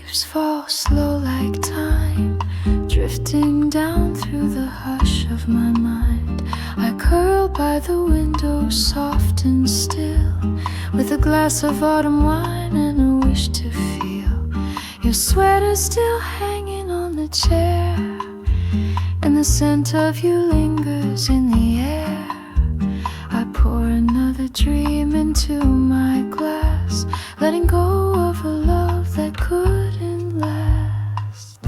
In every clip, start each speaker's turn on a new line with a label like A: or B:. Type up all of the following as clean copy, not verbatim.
A: leaves fall slow like time, drifting down through the hush of my mind. I curl by the window, soft and still, with a glass of autumn wine and a wish to feel your sweater still hanging on the chair, and the scent of you lingers in the air. I pour another dream into my glass, letting go of a love that couldn't last.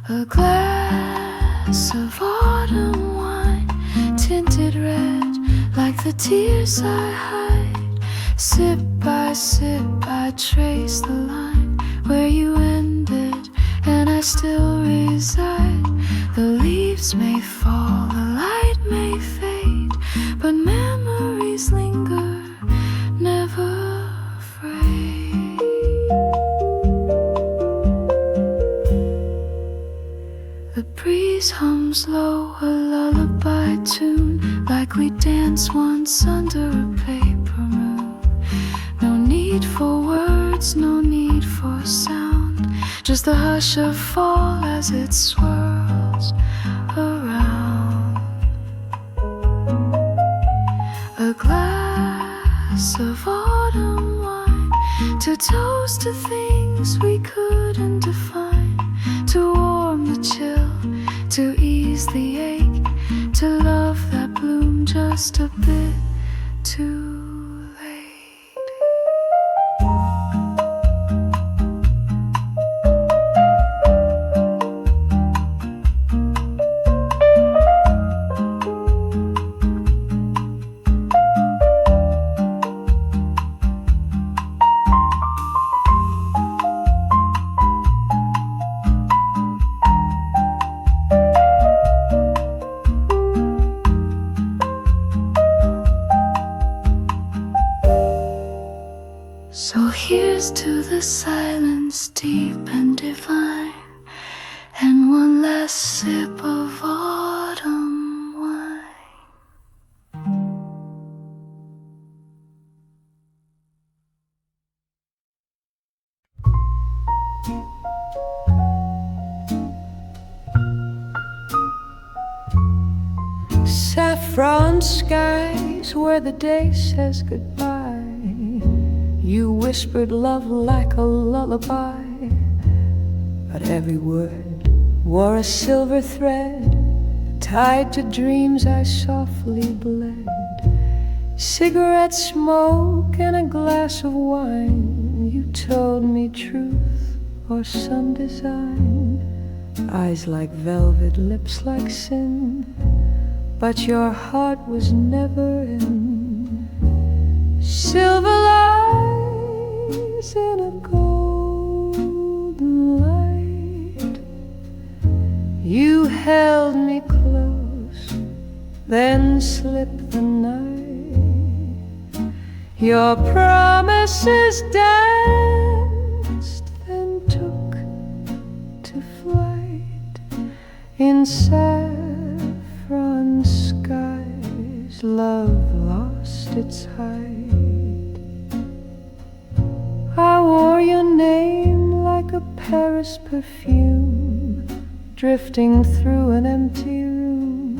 A: A glass of autumn wine, tinted red like the tears I hide. Sip by sip I trace the line where you ended and I still reside. The leaves may fall, the light may fade, but memories linger, never afraid. The breeze hums low, a lullaby tune, like we danced once under a paper moon. No need for words, no need for sound, just the hush of fall as it swirls around. A glass of autumn wine, to toast to things we couldn't define, to warm the chill, to ease the ache, to love that bloomed just a bit too to the silence deep and divine, and one last sip of autumn wine.
B: Saffron skies where the day says goodbye. You whispered love like a lullaby, but every word wore a silver thread, tied to dreams I softly bled. Cigarette smoke and a glass of wine, you told me truth or some design. Eyes like velvet, lips like sin, but your heart was never in. Silver lies in a golden light. You held me close, then slipped the night. Your promises danced, then took to flight. In saffron skies, love lost its height. I wore your name like a Paris perfume, drifting through an empty room.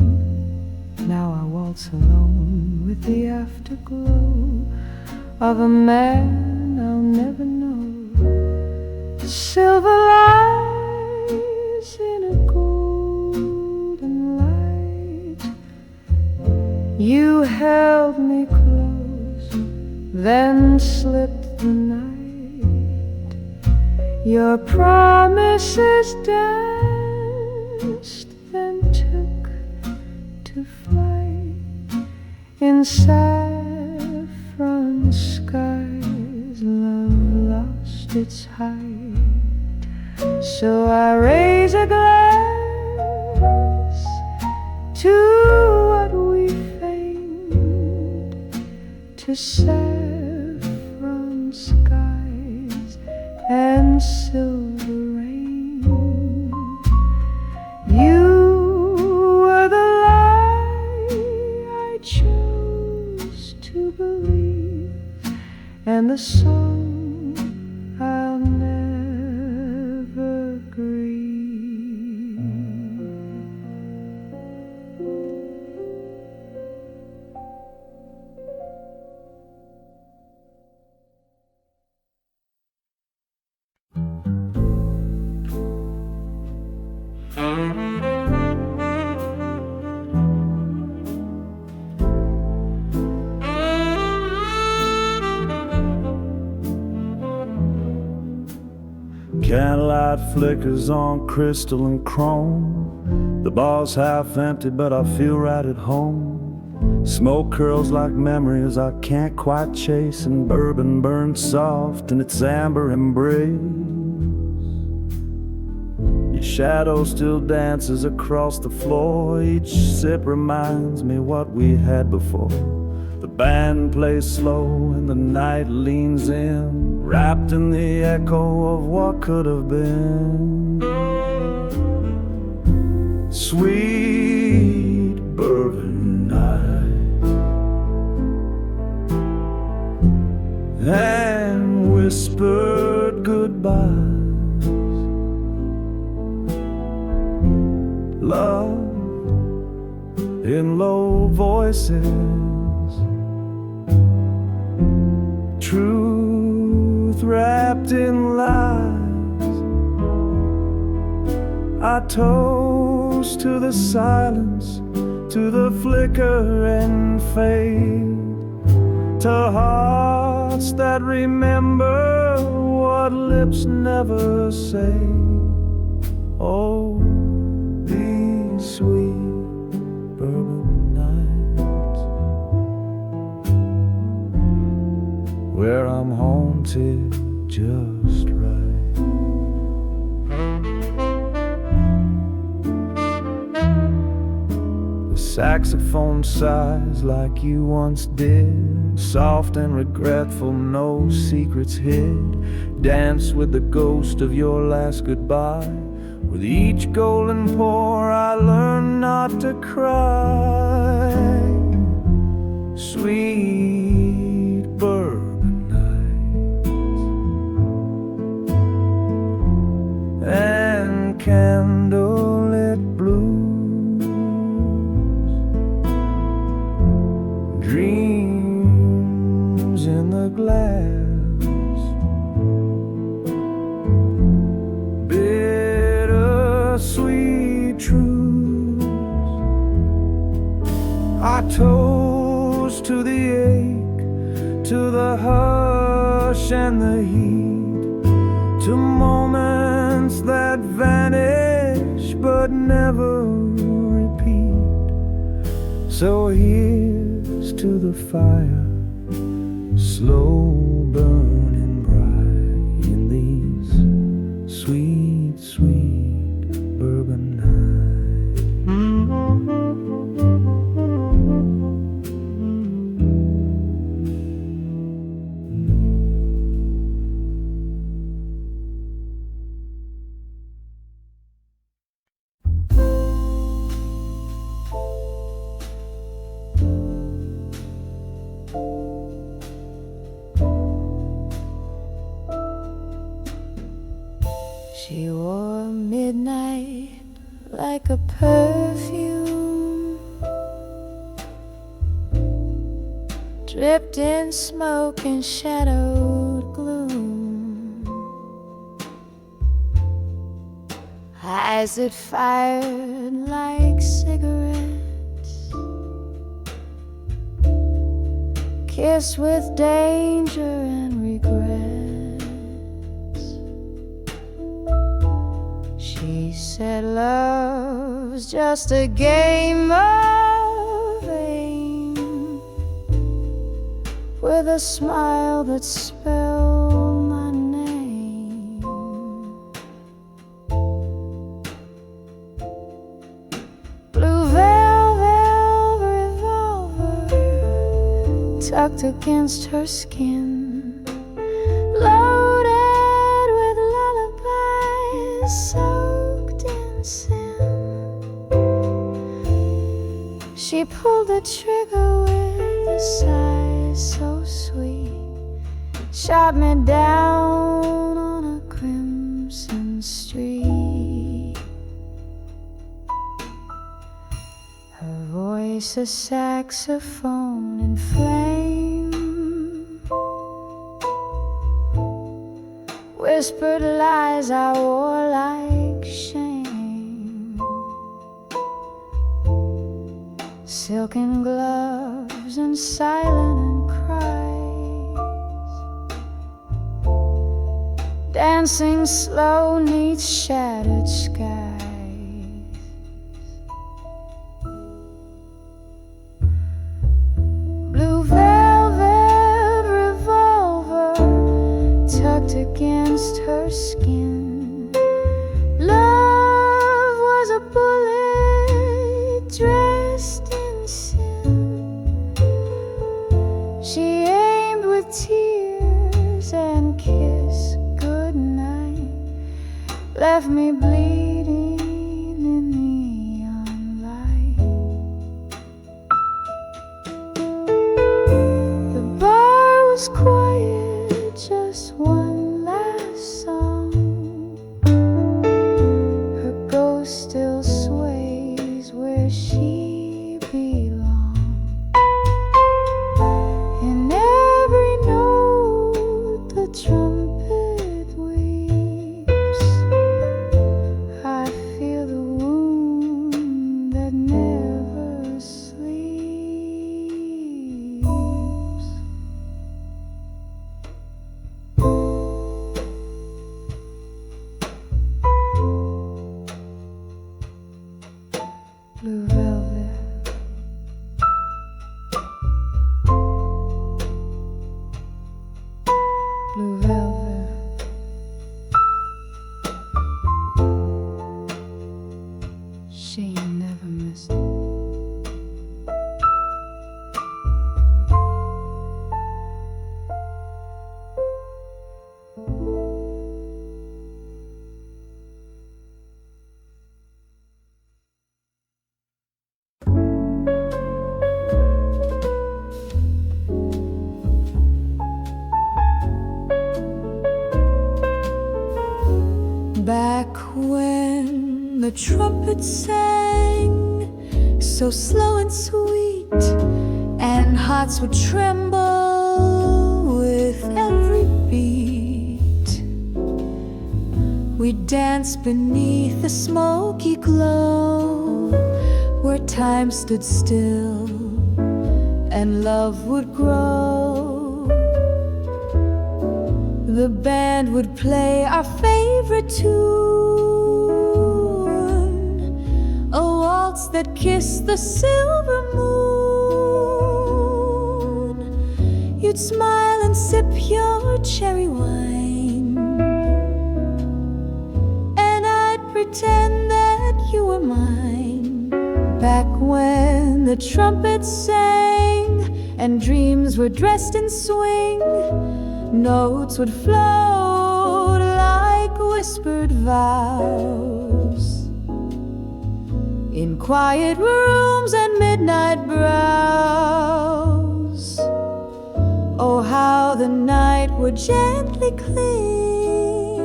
B: Now I waltz alone with the afterglow of a man I'll never know. Silver lies in a golden light. You held me close, then slipped the night. Your promises danced, then took to flight. In saffron skies, love lost its height. So I raise a glass to what we feigned, to saffron skies and silver rain. You were the lie I chose to believe, and the song I'll never
C: Candlelight flickers on crystal and chrome. The bar's half empty, but I feel right at home. Smoke curls like memories I can't quite chase, and bourbon burns soft in its amber embrace. Your shadow still dances across the floor. Each sip reminds me what we had before. The band plays slow and the night leans in, wrapped in the echo of what could have been. Sweet bourbon night, and whispered goodbyes. Love in low voices, truth wrapped in lies. I toast to the silence, to the flicker and fade, to hearts that remember what lips never say. Oh, these sweet bourbon nights, where I'm haunted just right. The saxophone sighs like you once did, soft and regretful, no secrets hid. Dance with the ghost of your last goodbye. With each golden pour I learn not to cry. Sweet bourbon nights and candlelit blues, dreams in the glass, sweet truths. I toast to the ache, to the hush and the heat, to moments that vanish but never repeat. So here's to the fire, slow burning bright in these sweet, sweet bourbon night.
A: She wore midnight like a perfume, dripped in smoke and shadowed gloom. Eyes that fired like cigarettes, kissed with danger and regret. She said love's just a game of aim, with a smile that spelled my name. Blue velvet revolver tucked against her skin, loaded with lullabies soaked in sin. She pulled the trigger with a sigh so sweet, shot me down on a crimson street. Her voice a saxophone in flame, whispered lies I wore like shame. Silken gloves and silent cries, dancing slow neath shattered skies. Blue velvet revolver tucked against her skin. Love was a bullet dressed in sin. She aimed with tears and kissed goodnight, left me bleeding in neon light. The bar was quiet, just one last song. Her ghost still sways where she belongs. In every note the trumpet weeps. I feel the wound that never sleeps. Blue velvet, blue velvet. She never missed it. Back when the trumpet sang so slow and sweet, and hearts would tremble with every beat, we'd dance beneath the smoky glow, where time stood still and love would grow. The band would play our favorite tune, a waltz that kissed the silver moon. You'd smile and sip your cherry wine, and I'd pretend that you were mine. Back when the trumpets sang and dreams were dressed in swing, notes would float like whispered vows in quiet rooms and midnight brows. Oh, how the night would gently cling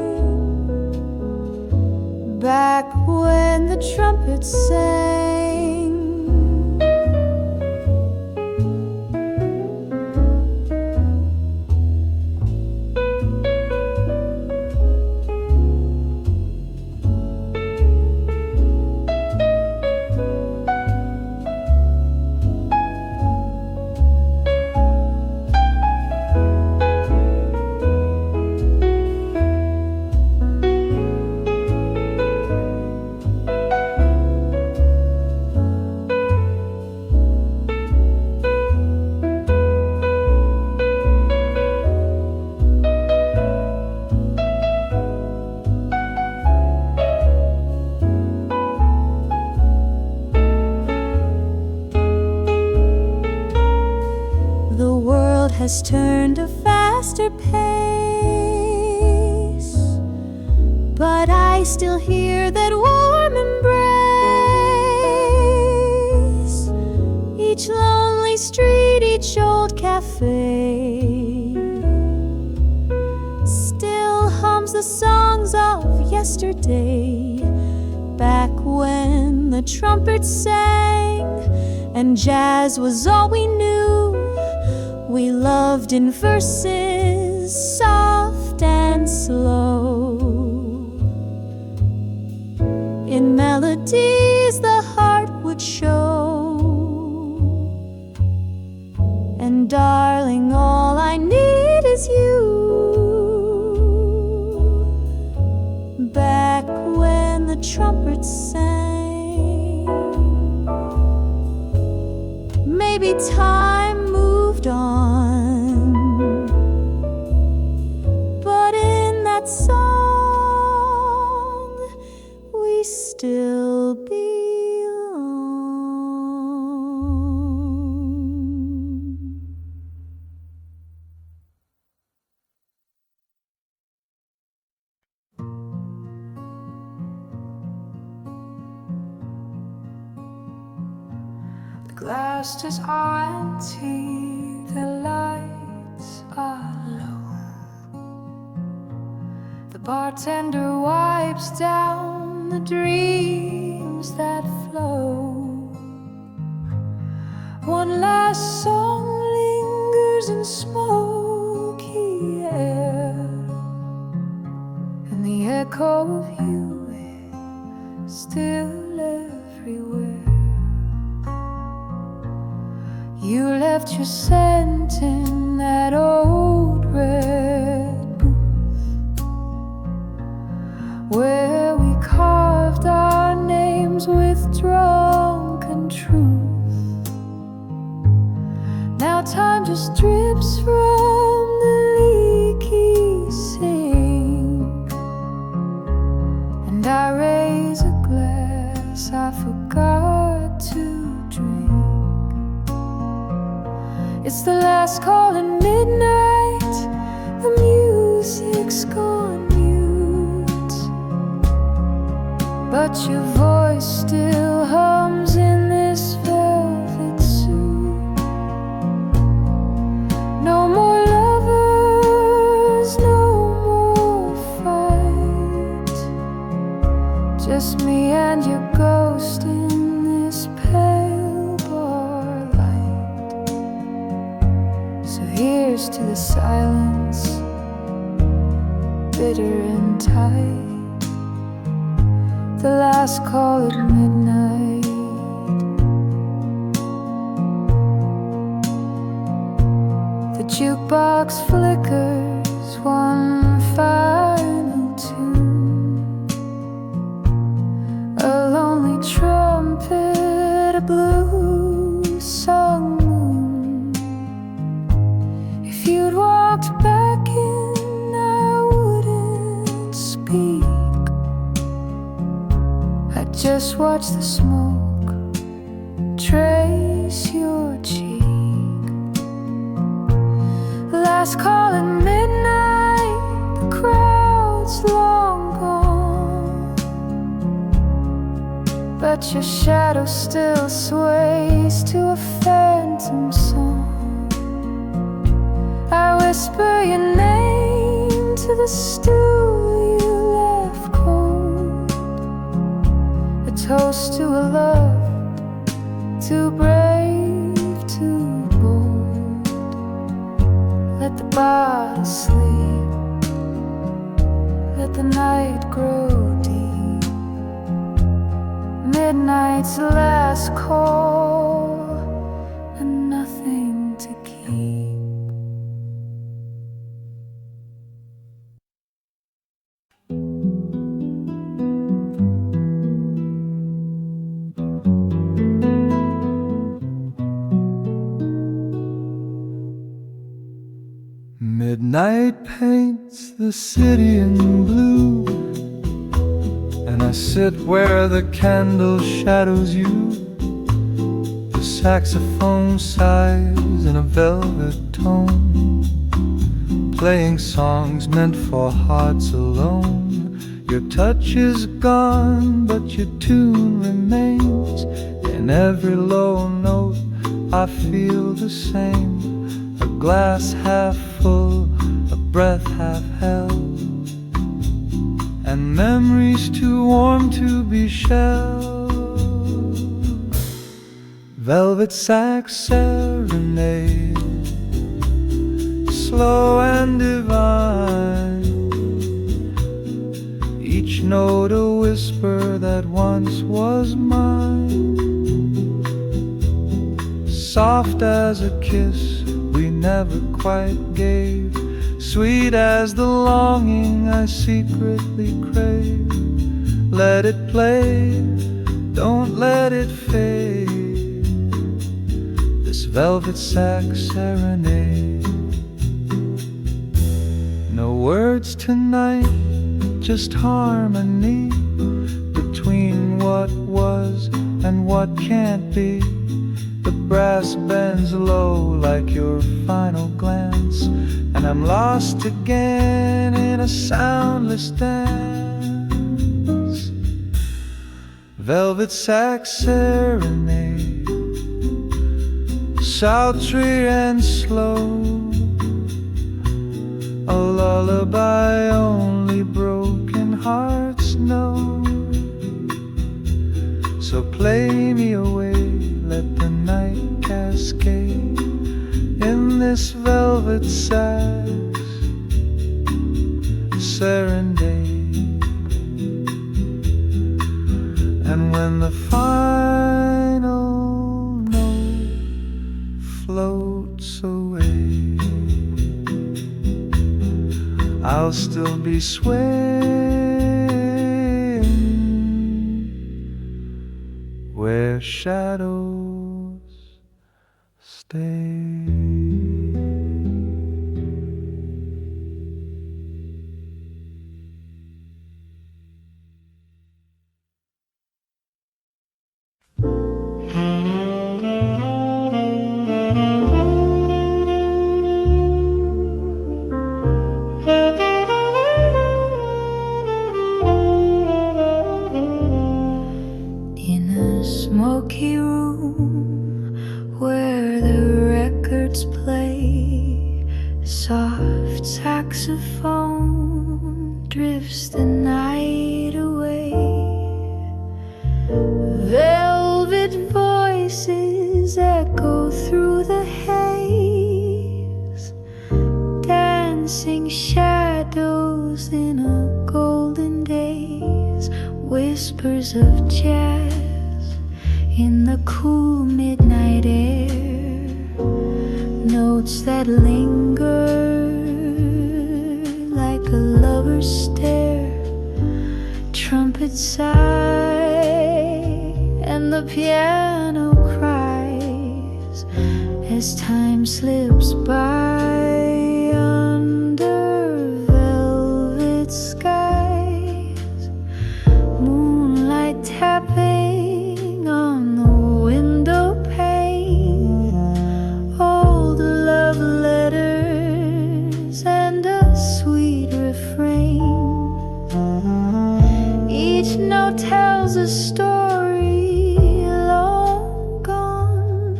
A: back when the trumpets sang. Has turned a faster pace, but I still hear that warm embrace. Each lonely street, each old cafe still hums the songs of yesterday. Back when the trumpets sang and jazz was all we knew, we loved in verses soft and slow, in melodies the heart would show. And darling, all I need is you. the trumpets sang. Maybe time moved on, but in that song we still belong.
B: The glass is empty, the lights are low. The bartender wipes down the dreams that flow. One last song lingers in smoky air, and the echo of you is still everywhere. You left your scent in that old red booth, where we carved our names with drunken truth. Now time just drips from the leaky sink, and I raise a glass I forgot to drink. It's the last call at midnight, the music's gone mute, but your voice still hums in this velvet suit. No more lovers, no more fight, just me and your ghost in this pale bar light. So here's to the silence, bitter and tight, the last call at midnight. The jukebox flickers one final tune, a lonely trumpet, a blue sung moon. If you'd walked back in, I wouldn't speak. I'd just watch the smoke trace your cheek. Last call at midnight, the crowd's long gone, but your shadow still sways to a phantom song. I whisper your name to the stool you left cold, a toast to a love too brave, too bold. Let the bottle sleep, let the night grow deep. Midnight's last call and nothing to keep.
C: Midnight paints the city in blue, and I sit where the candle shadows you. The saxophone sighs in a velvet tone, playing songs meant for hearts alone. Your touch is gone, but your tune remains. In every low note I feel the same. A glass half full, a breath half held, and memories too warm to be shelled. Velvet Sax Serenade, slow and divine, each note a whisper that once was mine. Soft as a kiss we never quite gave, sweet as the longing I secretly crave. Let it play, don't let it fade. This velvet sax serenade. No words tonight, just harmony between what was and what can't be. The brass bends low like your final glance, and I'm lost again in a soundless dance. Velvet sax serenade, sultry and slow, a lullaby only broken hearts know. So play me away, let the night cascade in this velvet sax serenade. And when the final note floats away, I'll still be swaying where shadows stay.
A: In a smoky room where the records play, soft saxophone drifts the night away. Velvet voices echo through the haze, dancing shadows in a golden daze. Whispers of jazz in the cool midnight air, notes that linger like a lover's stare. Trumpets sigh and the piano cries as time slips by under velvet skies. Moonlight tapping on the window pane, old love letters and a sweet refrain. Each note tells a story long gone,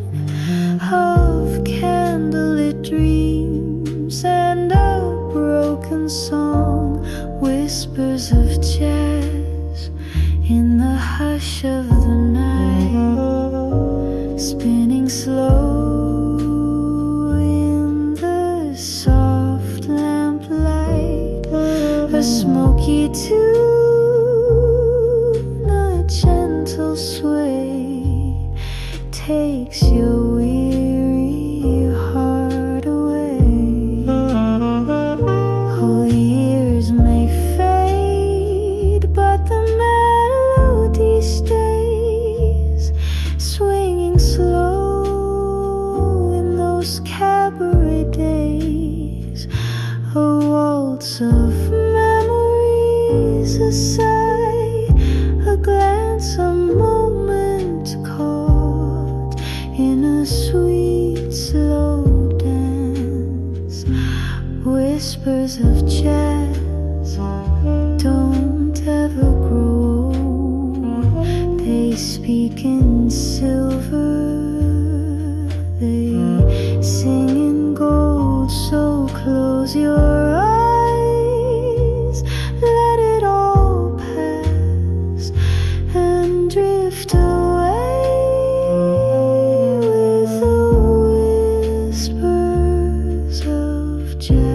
A: of candlelit dreams and a broken song. Whispers of jazz in the hush of the night, spinning slow in the soft lamplight. A smoky tune, a gentle sway, takes your weary heart away. Oh, years may fade, but the melody stays, swinging slow in those cabaret days. A waltz of memories, a sigh, a glance, a moment caught in a sweet slow dance. Whispers of jazz don't ever grow old. They speak in silver, they sing in gold. So close your eyes, let it all pass and drift away with the whispers of jazz.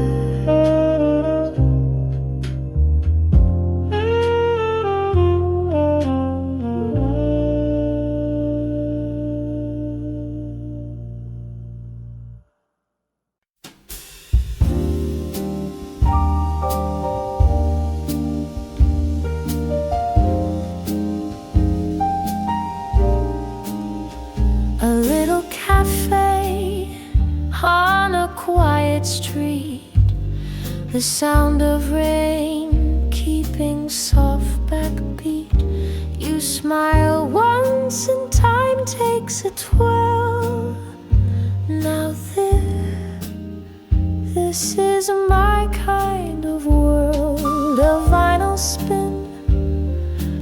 A: street, the sound of rain keeping soft backbeat. You smile once and time takes a twirl. Now this is my kind of world. A vinyl spin,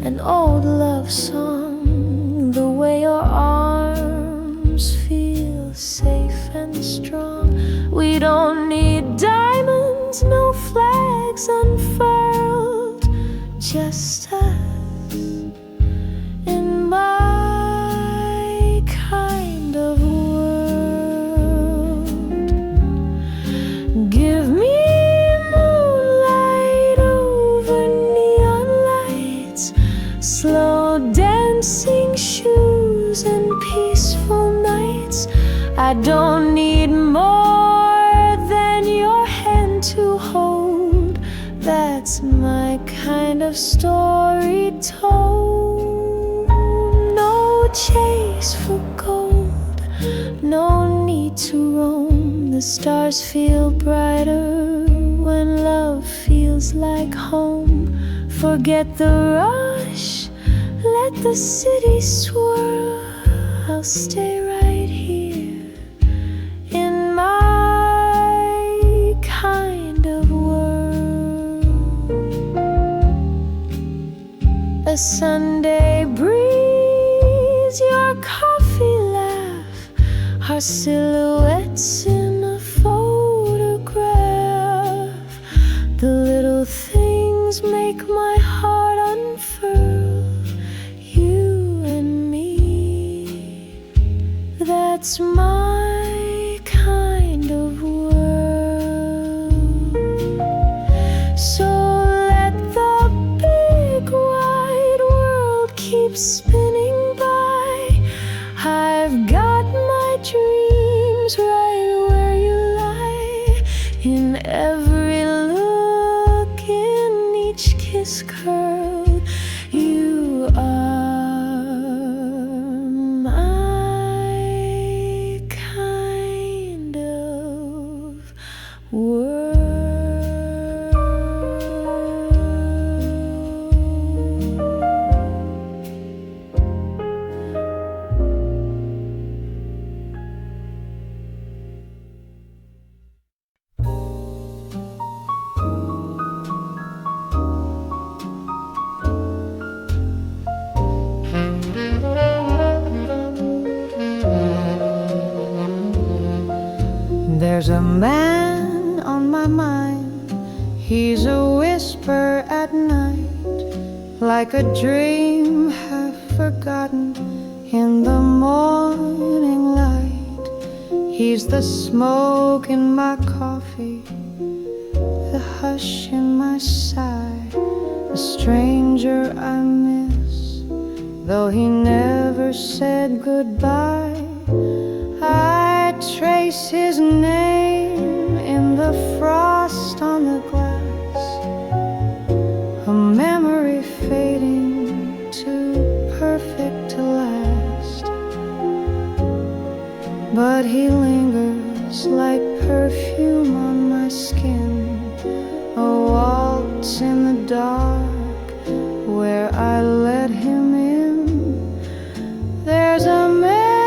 A: an old love song, the way your arms feel safe and strong. We don't need diamonds, no flags unfurled, just us in my kind of world. Give me moonlight over neon lights, slow dancing shoes and peaceful nights. I don't need more than your hand to hold. That's my kind of story told. No chase for gold, no need to roam. The stars feel brighter when love feels like home. Forget the rush, let the city swirl. I'll stay right here in my kind of world. A Sunday breeze, your coffee laugh, our silhouettes in a photograph. The little things make my heart unfurl. You and me, that's my kind of world. So let the big wide world keep spinning by. I've got my dreams right where you lie. In every look, in each kiss curl, you are my kind of world.
B: There's a man on my mind. He's a whisper at night, like a dream half forgotten in the morning light. He's the smoke in my coffee, the hush in my sigh, a stranger I miss, though he never said goodbye. I trace his name in the frost on the glass, a memory fading too perfect to last. But he lingers like perfume on my skin, a waltz in the dark where I let him in. There's a man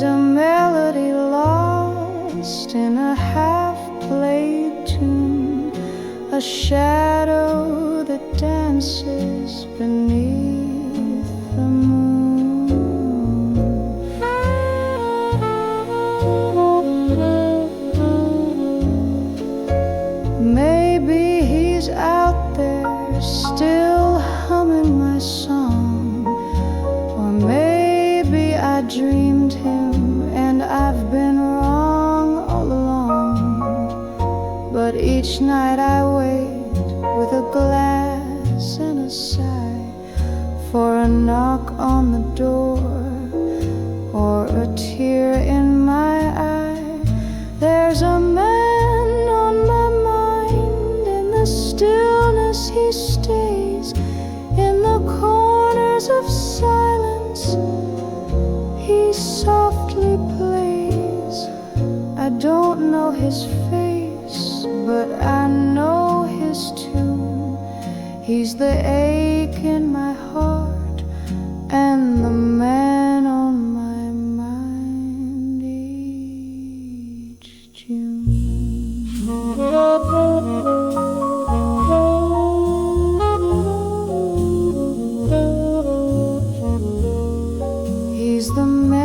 B: a melody lost in a half-played tune, a shadow that dances beneath the moon. Maybe he's out there still humming my song, or maybe I dreamed him and I've been wrong all along. But each night I wait with a glass and a sigh for a knock on the door or a tear in my eye. There's a man on my mind in the
A: stillness he stays, in the corners of silence he softly plays. I don't know his face, but I know his tune. He's the ache in my heart and the man on my mind each June. He's the man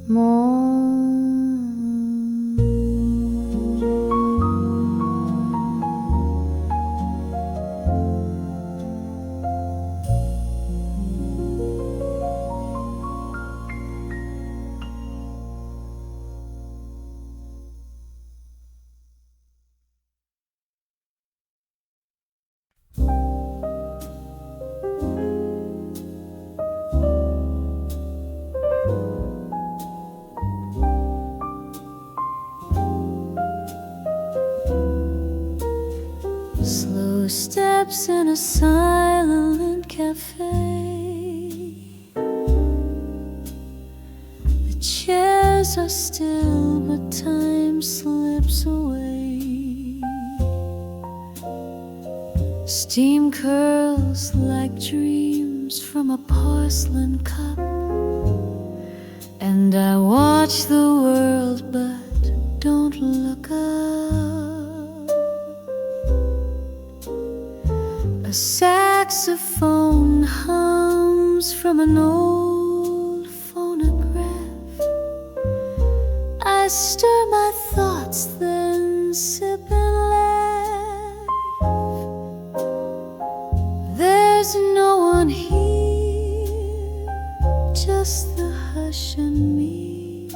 A: more. Slow steps in a silent cafe. The chairs are still, but time slips away. Steam curls like dreams from a porcelain cup, and I watch the world but don't look up. A saxophone hums from an old phonograph. I stir my thoughts, then sip and laugh. There's no one here, just the hush and me,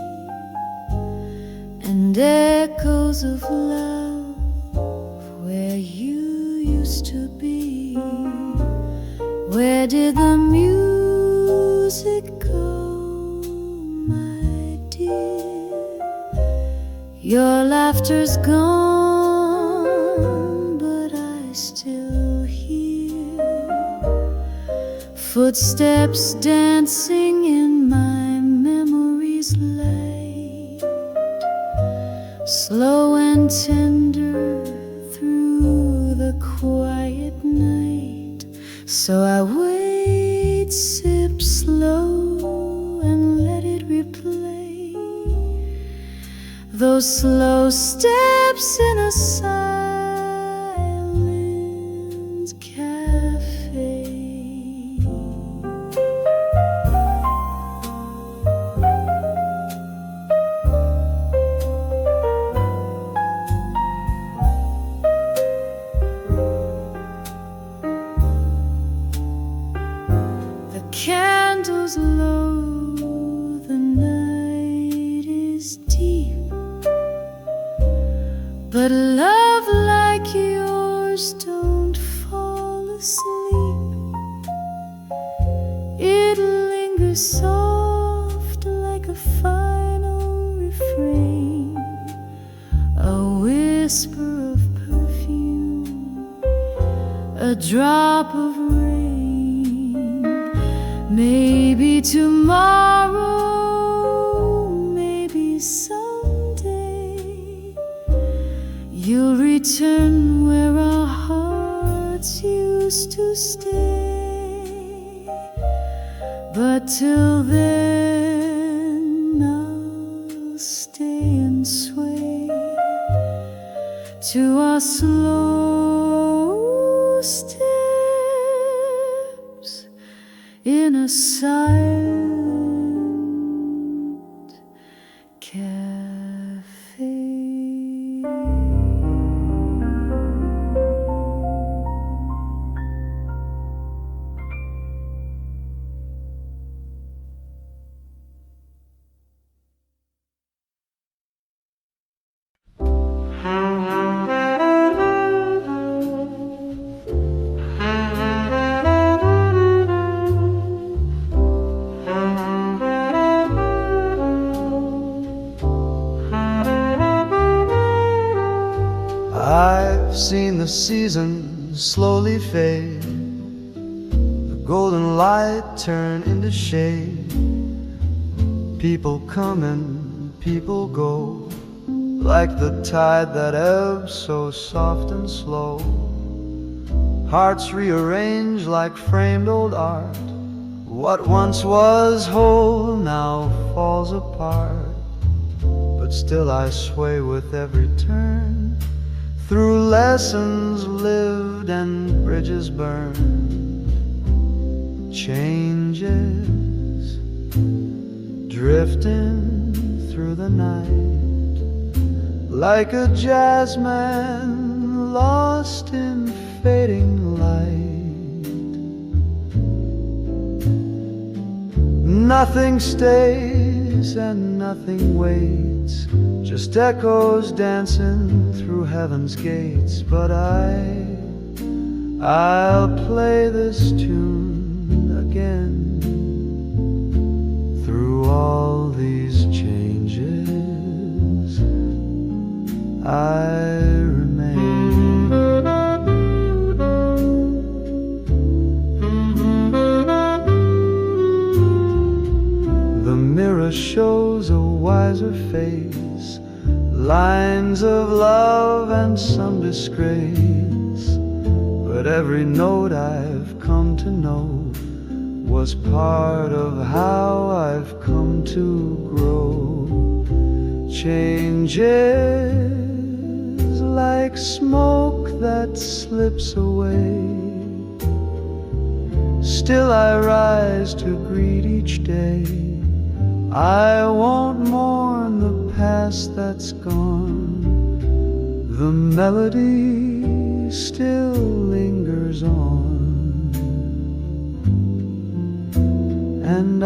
A: and echoes of love where you used to be. Where did the music go, my dear? Your laughter's gone, but I still hear footsteps dancing in my memory's light, slow and tender through the quiet night. So I wait, sip slow, and let it replay those slow steps in a silent cafe. Candles low, the night is deep, but love like yours don't fall asleep. It lingers soft like a final refrain, a whisper of perfume, a drop of rain. Maybe tomorrow, maybe someday, you'll return where our hearts used to stay. But till then, I'll stay and sway to our slow steps in a silent cafe.
D: seasons slowly fade, the golden light turn into shade. People come and people go, like the tide that ebbs so soft and slow. Hearts rearrange like framed old art. What once was whole now falls apart. But still I sway with every turn, through lessons lived and bridges burned. Changes drifting through the night, like a jazzman lost in fading light. Nothing stays and nothing waits, just echoes dancing through heaven's gates. But I'll play this tune again. Through all these changes, I remain. The mirror shows a wiser face, lines of love and some disgrace. But every note I've come to know was part of how I've come to grow. Changes like smoke that slips away, still I rise to greet each day. I won't mourn the past that's gone, the melody still lingers on. And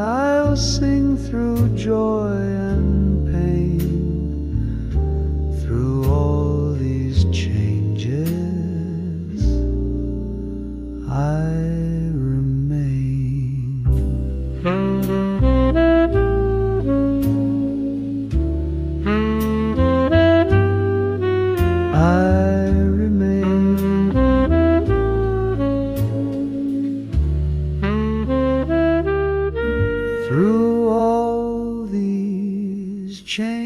D: I'll sing through joy and pain, through all these changes, I remain. I remain. Through all these changes.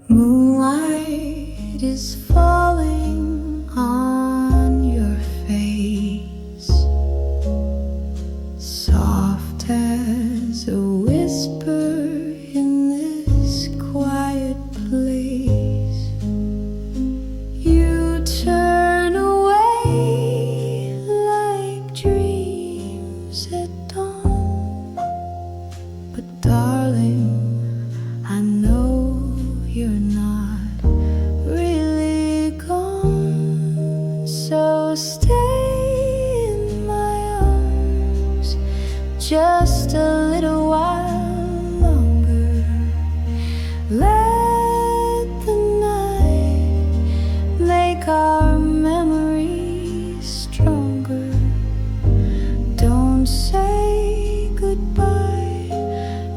A: Moonlight is falling on your face, soft as a whisper in this quiet place. You turn away like dreams at dawn, but darling, I know you're not really gone, so stay in my arms just a little while longer. Let the night make our memories stronger. Don't say goodbye,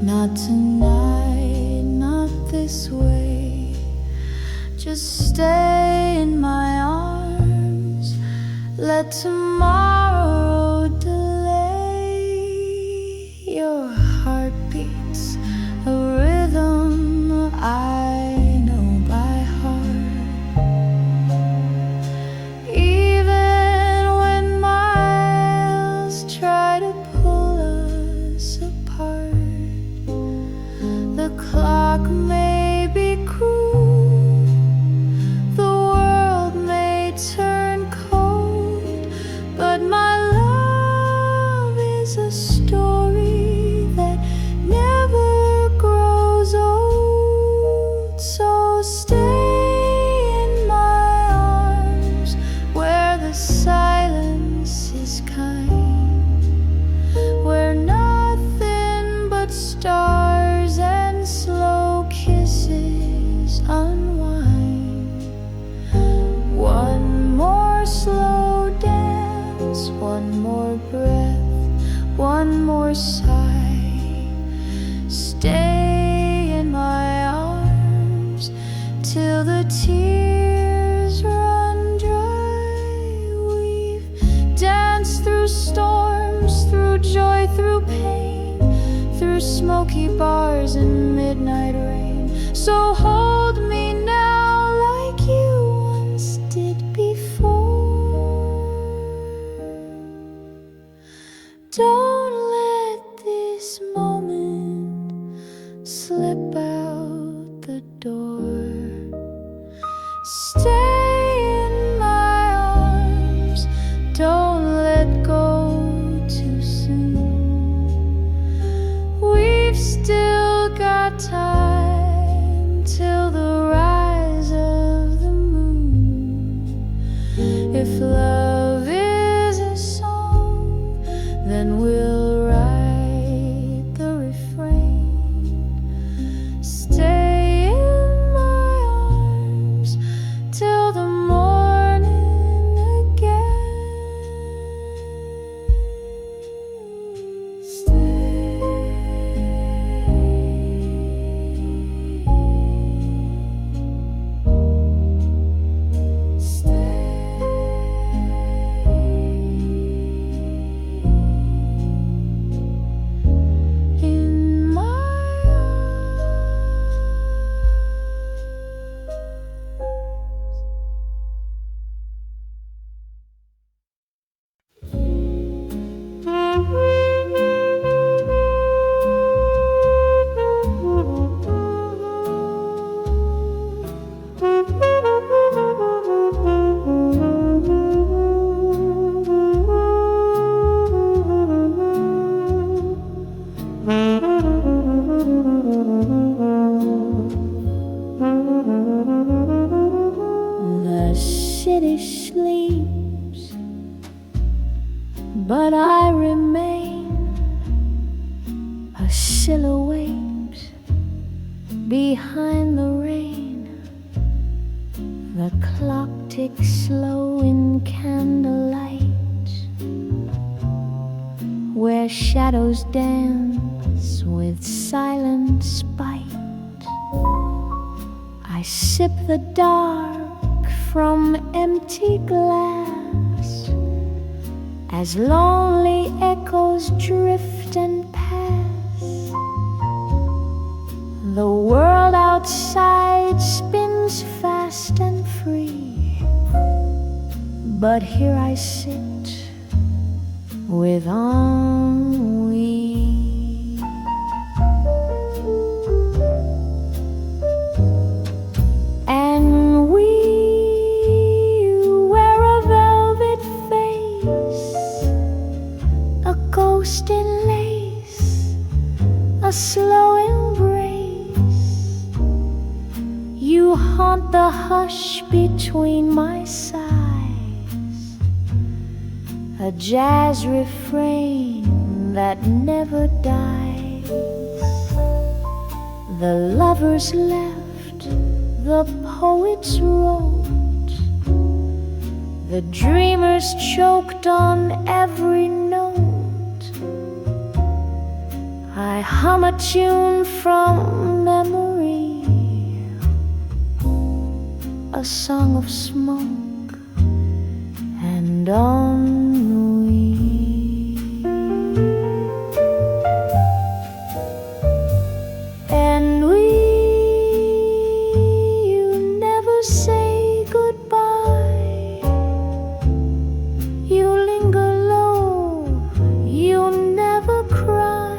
A: not tonight, not this way. Just stay in my arms, let tomorrow delay. Your heart beats a rhythm I know by heart. Even when miles try to pull us apart, the clock may be cruel, the world may turn cold, but my love is a story that never grows old. So stay in my arms where the silence is kind, where nothing but stars milky bars in midnight rain. So hold me now like you once did before. Don't let this moment slip out the door. Stay in my arms, don't let go too soon. We've still got time till the rise of the moon. If love is a song, then we'll write the refrain. Stay in my arms till the morning again. In my The city sleeps, but I remain a silhouette behind the rain. The clock ticks slow in candlelight, where shadows dance with silent spite. I sip the dark from empty glass as lonely echoes drift and pass. The world outside spins fast and free, but here I sit with ennui. And we wear a velvet face, a ghost in lace, a slow embrace. You haunt the hush between my sighs, a jazz refrain that never dies. The lovers left, the poets wrote, the dreamers choked on every note. I hum a tune from memory, a song of smoke and ennui. And you never say goodbye. You linger low, you never cry.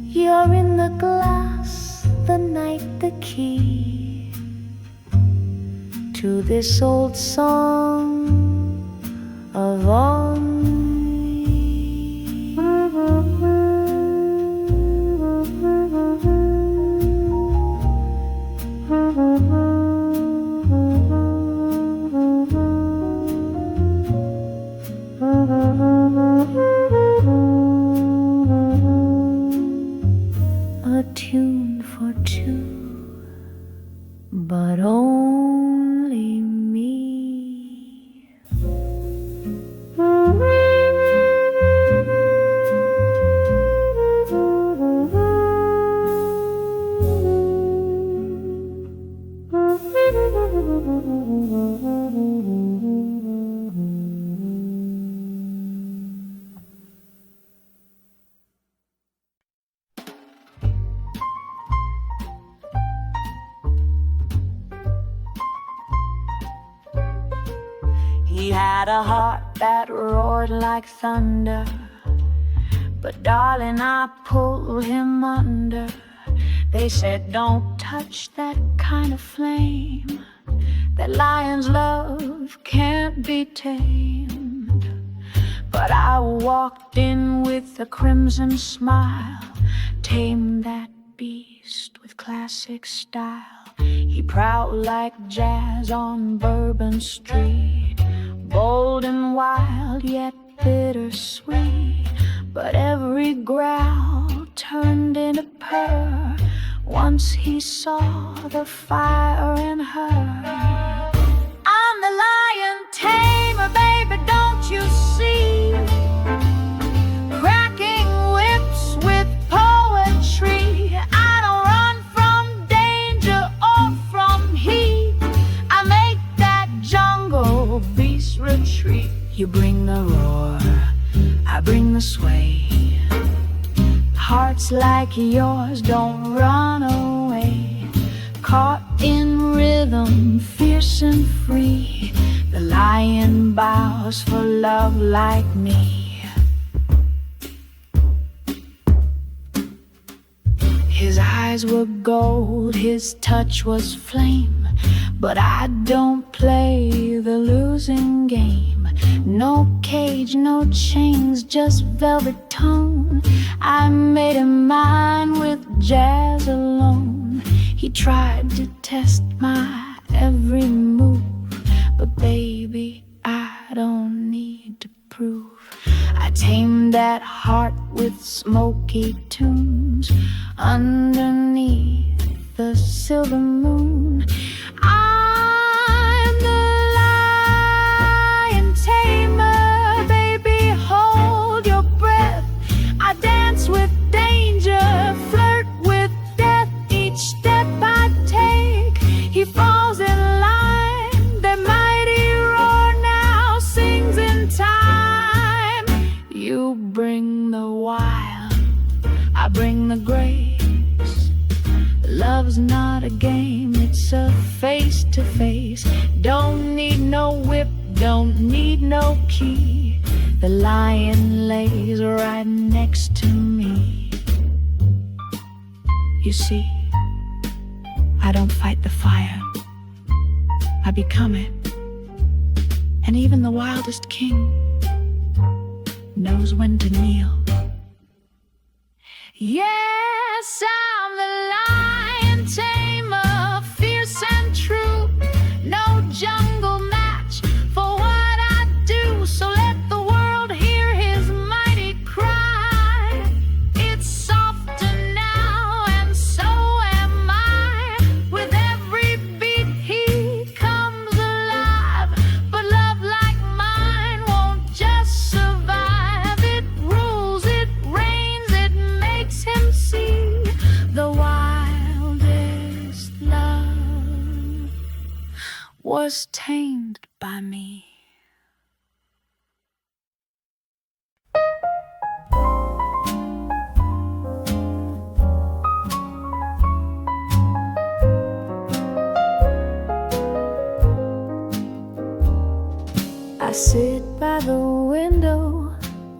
A: You're in the glass, the night, the key to this old song of ennui. A tune for two, but only me. had a heart that roared like thunder, but darling, I pulled him under. They said don't touch that kind of flame, that lion's love can't be tamed. But I walked in with a crimson smile, tamed that beast with classic style. He prowled like jazz on Bourbon Street, bold and wild yet bittersweet. But every growl turned into purr once he saw the fire in her. I'm the Lion Tamer, baby, don't you see? Cracking whips with poetry. I don't run from danger or from heat. I make that jungle beast retreat. You bring the roar, I bring the sway. Hearts like yours don't run away. Caught in rhythm, fierce and free, the lion bows for love like me. His eyes were gold, his touch was flame, but I don't play the losing game. No cage, no chains, just velvet tone. I made him mine with jazz alone. He tried to test my every move, but baby, I don't need to prove. I tamed that heart with smoky tunes underneath the silver moon. I'm the Lion Tamer, baby, hold your breath. I dance with danger, flirt with death. Each step I take, he falls in line. Their mighty roar now sings in time. You bring the wild, I bring the grace. Love's not a game, it's a face-to-face. Don't need no whip, don't need no key. The lion lays right next to me. You see, I don't fight the fire, I become it. And even the wildest king knows when to kneel. Yes, I'm the Lion Tamer, fierce and true. No jungle match for what I do. So let the world hear his mighty cry. It's softer now and so am I. With every beat he comes alive. But love like mine won't just survive. It rules, it reigns, it makes him see the wildest love was tamed by me. I sit by the window,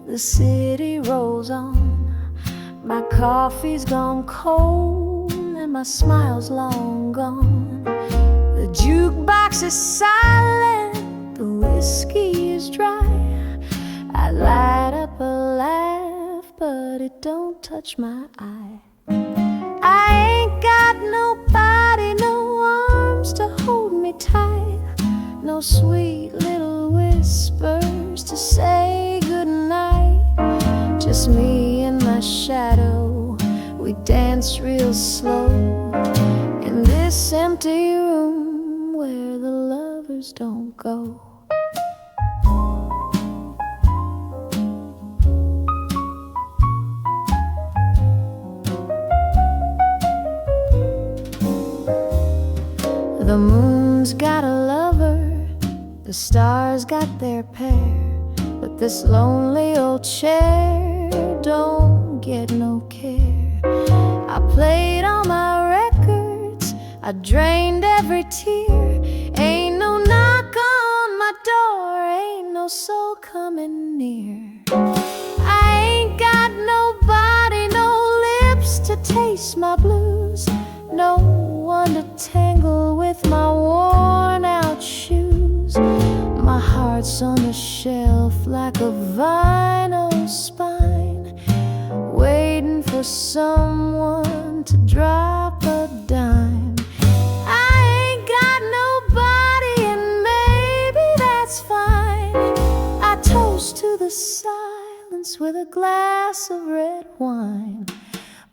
A: the city rolls on. My coffee's gone cold and my smile's long gone. The jukebox is silent, the whiskey is dry. I light up a laugh, but it don't touch my eye. I ain't got nobody, no arms to hold me tight. No sweet little whispers to say goodnight. Just me and my shadow, we dance real slow in this empty room where the lovers don't go. The moon's got a lover, the stars got their pair, but this lonely old chair don't get no care. I played all my records, I drained every tear. Ain't no knock on my door, ain't no soul coming near. I ain't got nobody, no lips to taste my blues, no one to tangle with my worn out shoes. My heart's on the shelf like a vinyl spine, waiting for someone to drop a dime. I ain't got nobody, and maybe that's fine. I toast to the silence with a glass of red wine.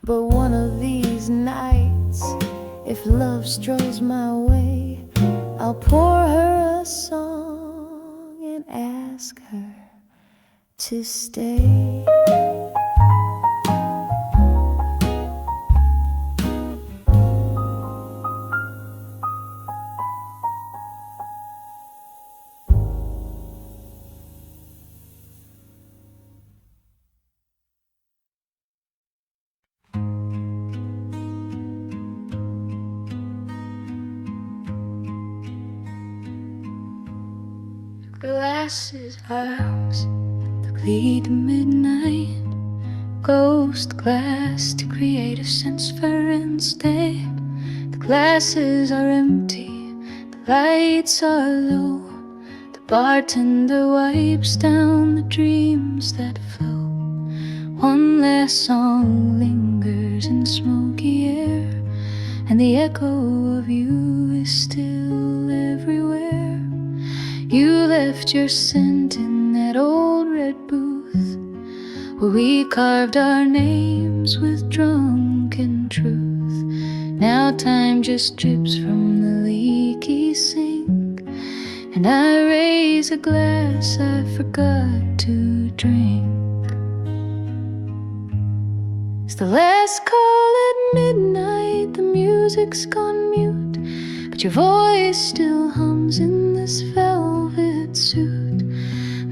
A: But one of these nights, if love strolls my way, I'll pour her a song and ask her to stay. Glasses, arms that lead to midnight, ghost glass to create a sense for instead. The glasses are empty, the lights are low, the bartender wipes down the dreams that flow. One last song lingers in smoky air, and the echo of you is still everywhere. You left your scent in that old red booth, where we carved our names with drunken truth. Now time just drips from the leaky sink, and I raise a glass I forgot to drink. It's the last call at midnight, the music's gone mute, but your voice still hums in this velvet suit.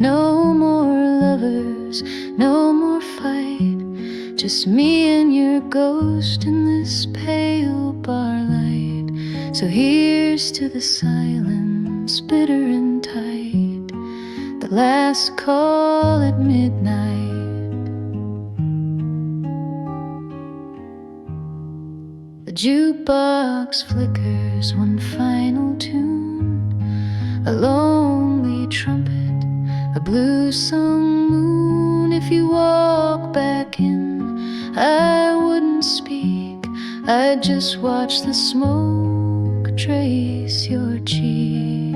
A: No more lovers, no more fight, just me and your ghost in this pale bar light. So here's to the silence, bitter and tight, the last call at midnight. The jukebox flickers one final tune, a lonely trumpet, a blue-sung moon. If you walk back in, I wouldn't speak, I'd just watch the smoke trace your cheek.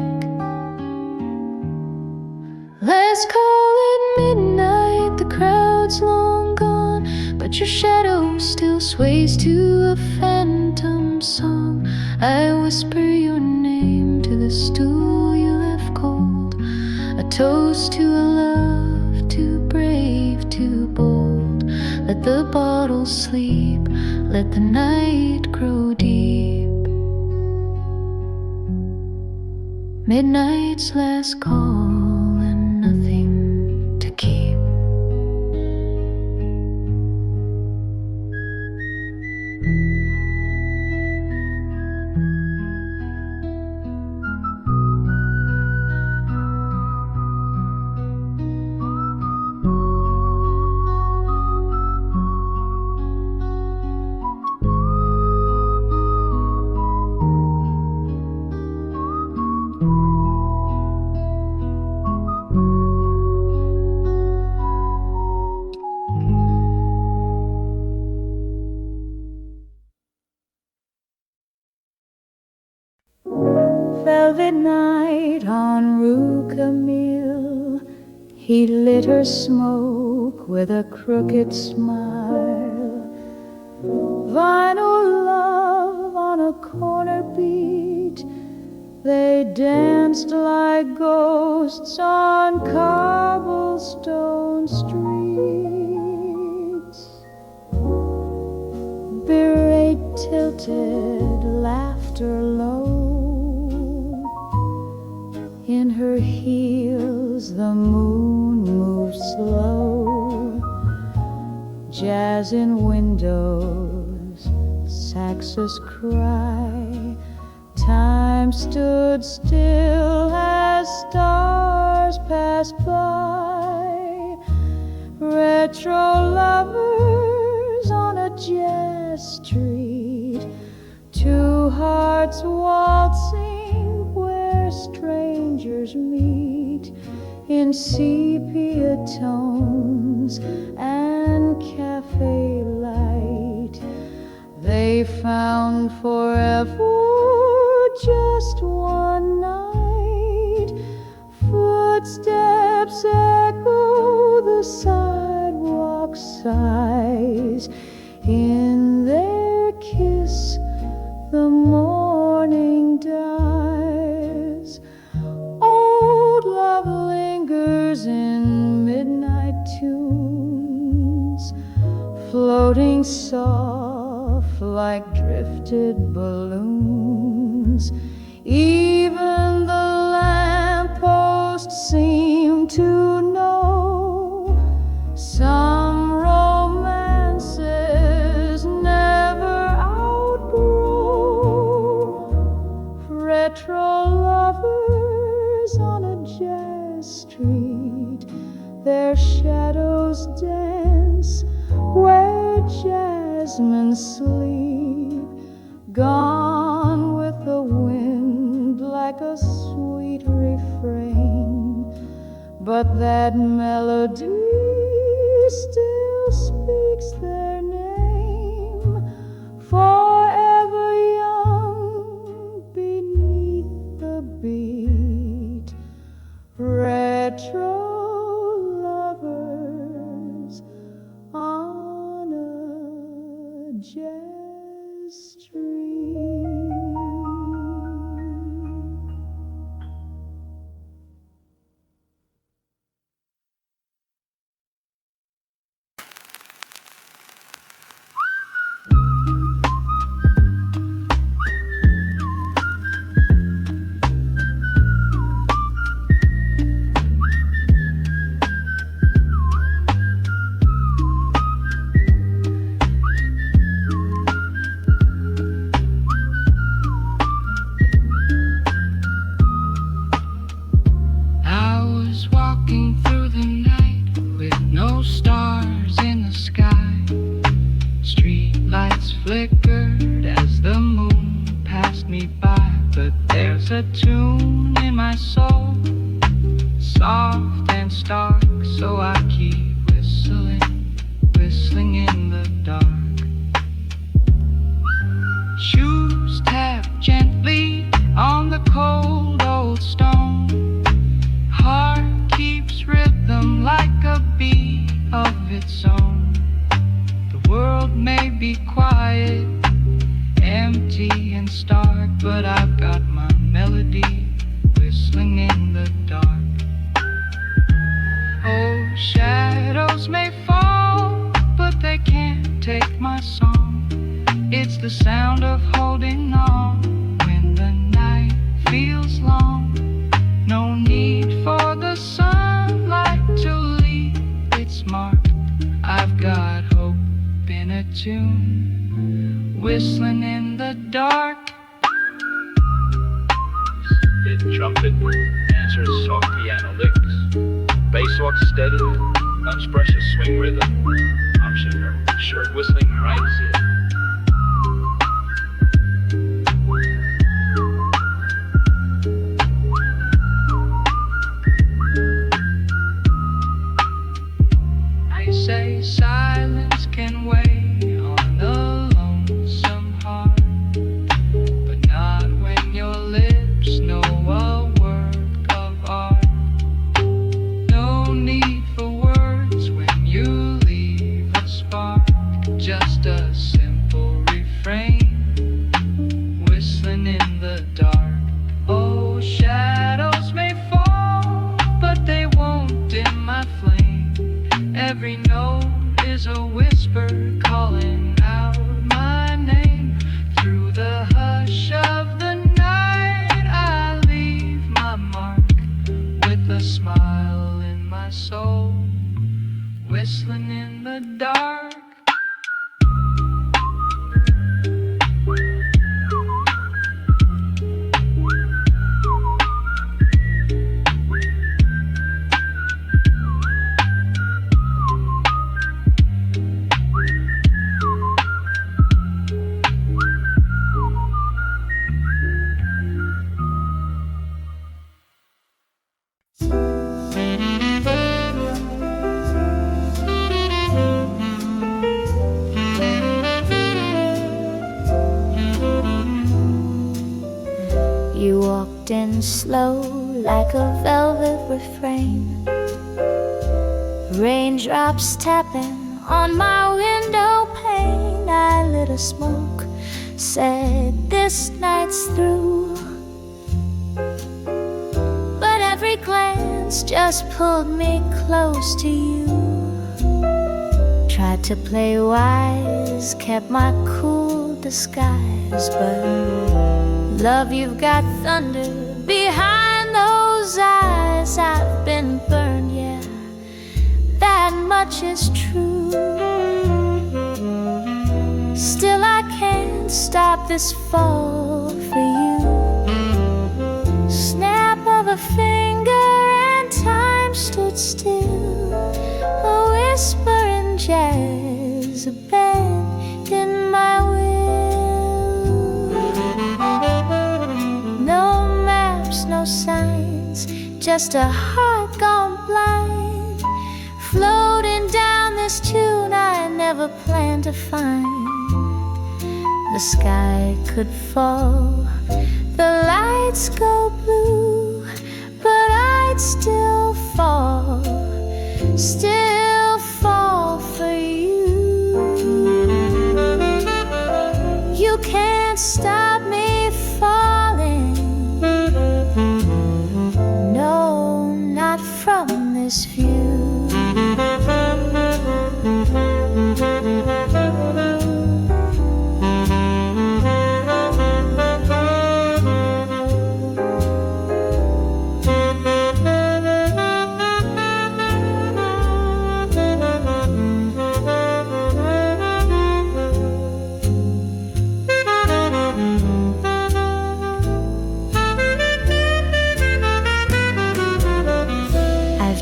A: Last call at midnight, the crowd's long gone, but your shadow still sways to a phantom song. I whisper your name to the stool you left cold, a toast to a love too brave, too bold. Let the bottle sleep, let the night grow deep. Midnight's last call and nothing to keep. Velvet night on Rue Camille, he lit her smoke with a crooked smile. Vinyl love on a corner beat, they danced like ghosts on cobblestone streets. Berate tilted, laughter low, in her heels the moon moved slow. Jazz in windows, saxes cry, time stood still as
B: as stars pass by. Retro lovers on a jazz street, two hearts waltzing where strangers meet, in sepia tones and cafe light. They found forever just one night. Footsteps echo the sidewalk sighs. In their kiss the morning dies. Old love lingers in midnight tunes, floating soft like drifted balloons. Even the lampposts seem to know some romances never outgrow. Retro lovers on a jazz street, their shadows dance where jasmine sleep, gone with the wind like a sweet refrain. But that melody still speaks their name, forever young beneath the beat. Retro lovers on a jazz street.
E: Flickered as the moon passed me by, but there's a tune in my soul, soft and stark, so I keep whistling, whistling in the dark. Shoes tap gently on the cold old stone, heart keeps rhythm like a beat of its own. The world may be quiet, empty and stark, but I've got my melody whistling in the dark. Oh, shadows may fall, but they can't take my song. It's the sound of holding on when the night feels long. No need for the sunlight to leave its mark. I've got hope in a tune, whistling in the dark.
F: Hit trumpet answers soft piano licks. Bass walks steady, lunch brushes swing rhythm. I'm sure shirt whistling right here.
E: They say silence can weigh on the lonesome heart, but not when your lips know a work of art. No need for words when you leave a spark, just a simple
A: You walked in slow like a velvet refrain, raindrops tapping on my window pane. I lit a smoke, said this night's through, but every glance just pulled me close to you. Tried to play wise, kept my cool disguise, but love, you've got thunder behind those eyes. I've been burned, yeah, that much is true. Still I can't stop this fall for you. Snap of a finger and time stood still. A whisper in jazz, a bend in my will. No maps, no signs, just a heart gone blind, floating down this tune I never planned to find. The sky could fall, the lights go blue, but I'd still fall for you. You can't stop me falling, no, not from this view.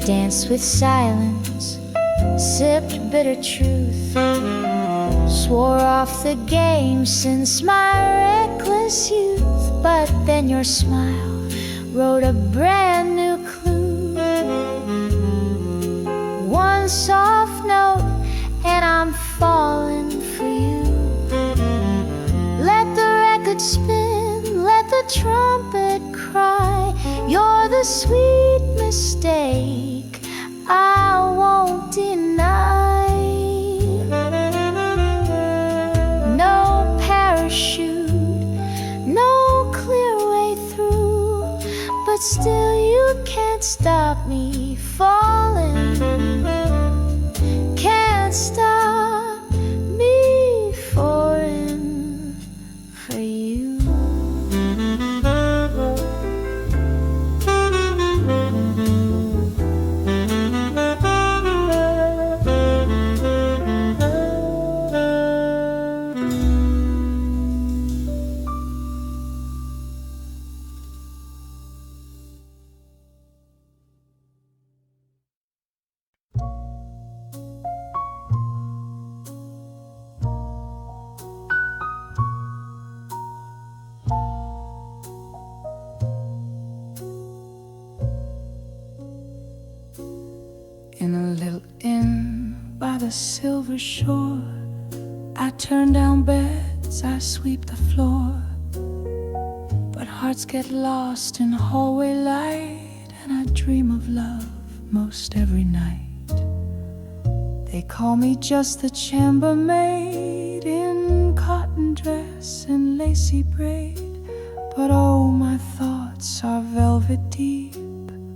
A: Danced with silence, sipped bitter truth, swore off the game since my reckless youth. But then your smile wrote a brand new clue. One soft note and I'm falling for you. Let the record spin, let the trumpet cry. You're the sweet mistake I won't deny. No parachute, no clear way through, but still you can't stop me falling. Can't stop me falling for you.
B: In a little inn by the silver shore, I turn down beds, I sweep the floor. But hearts get lost in hallway light, and I dream of love most every night. They call me just the chambermaid in cotton dress and lacy braid, but oh, my thoughts are velvet deep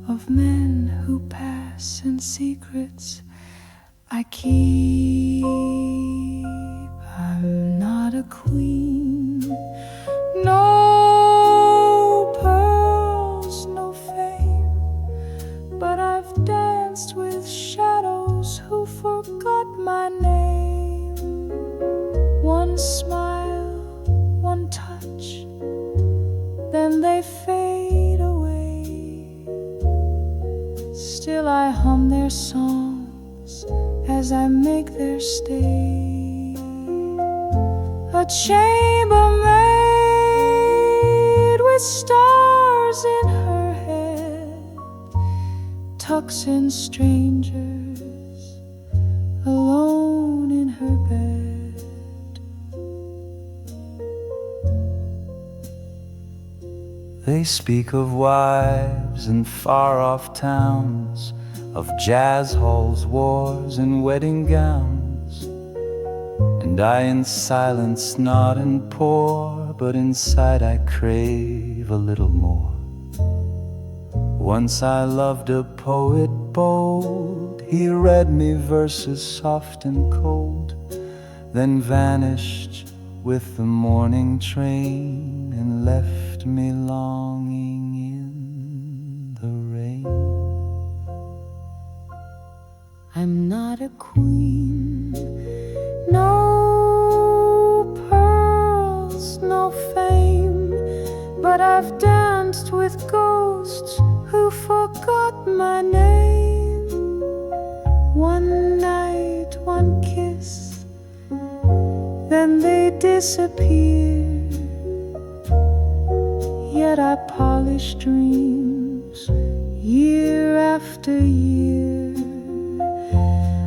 B: of men who pass and secrets I keep. I'm not a queen, no pearls, no fame, but I've danced with shadows who forgot my name. One smile, one touch, then they fade away. Still I hum their songs as I make their stay. A chambermaid with stars in her head tucks in strangers alone in her bed.
C: They speak of wives in far-off towns, of jazz halls, wars, and wedding gowns. And I in silence nod and pour, but inside I crave a little more. Once I loved a poet bold, he read me verses soft and cold, then vanished with the morning train and left me longing in the rain.
B: I'm not a queen, no pearls, no fame, but I've danced with ghosts who forgot my name. One night, one kiss, then they disappear. Yet I polish dreams year after year.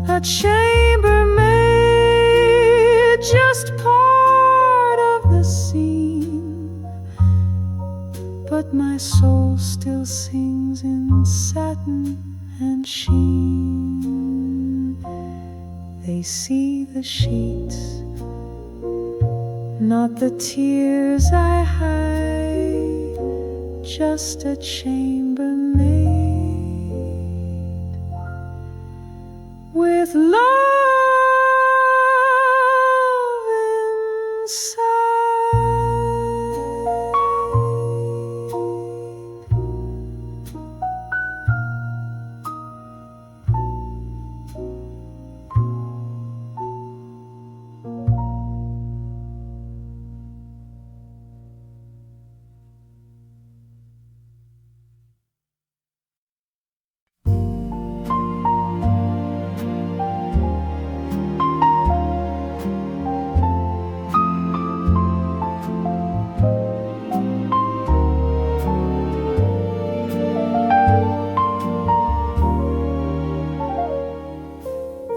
B: A chambermaid, just part of the scene, but my soul still sings in satin and sheen. They see the sheets, not the tears I hide, just a chambermaid with love inside.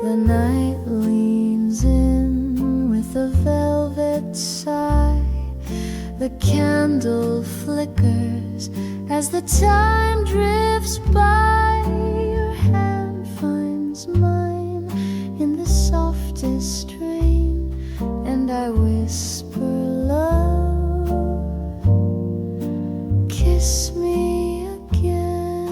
B: The night leans in with a velvet sigh. The candle flickers as the time drifts by. Your hand finds mine in the softest strain, and I whisper, love, kiss me again.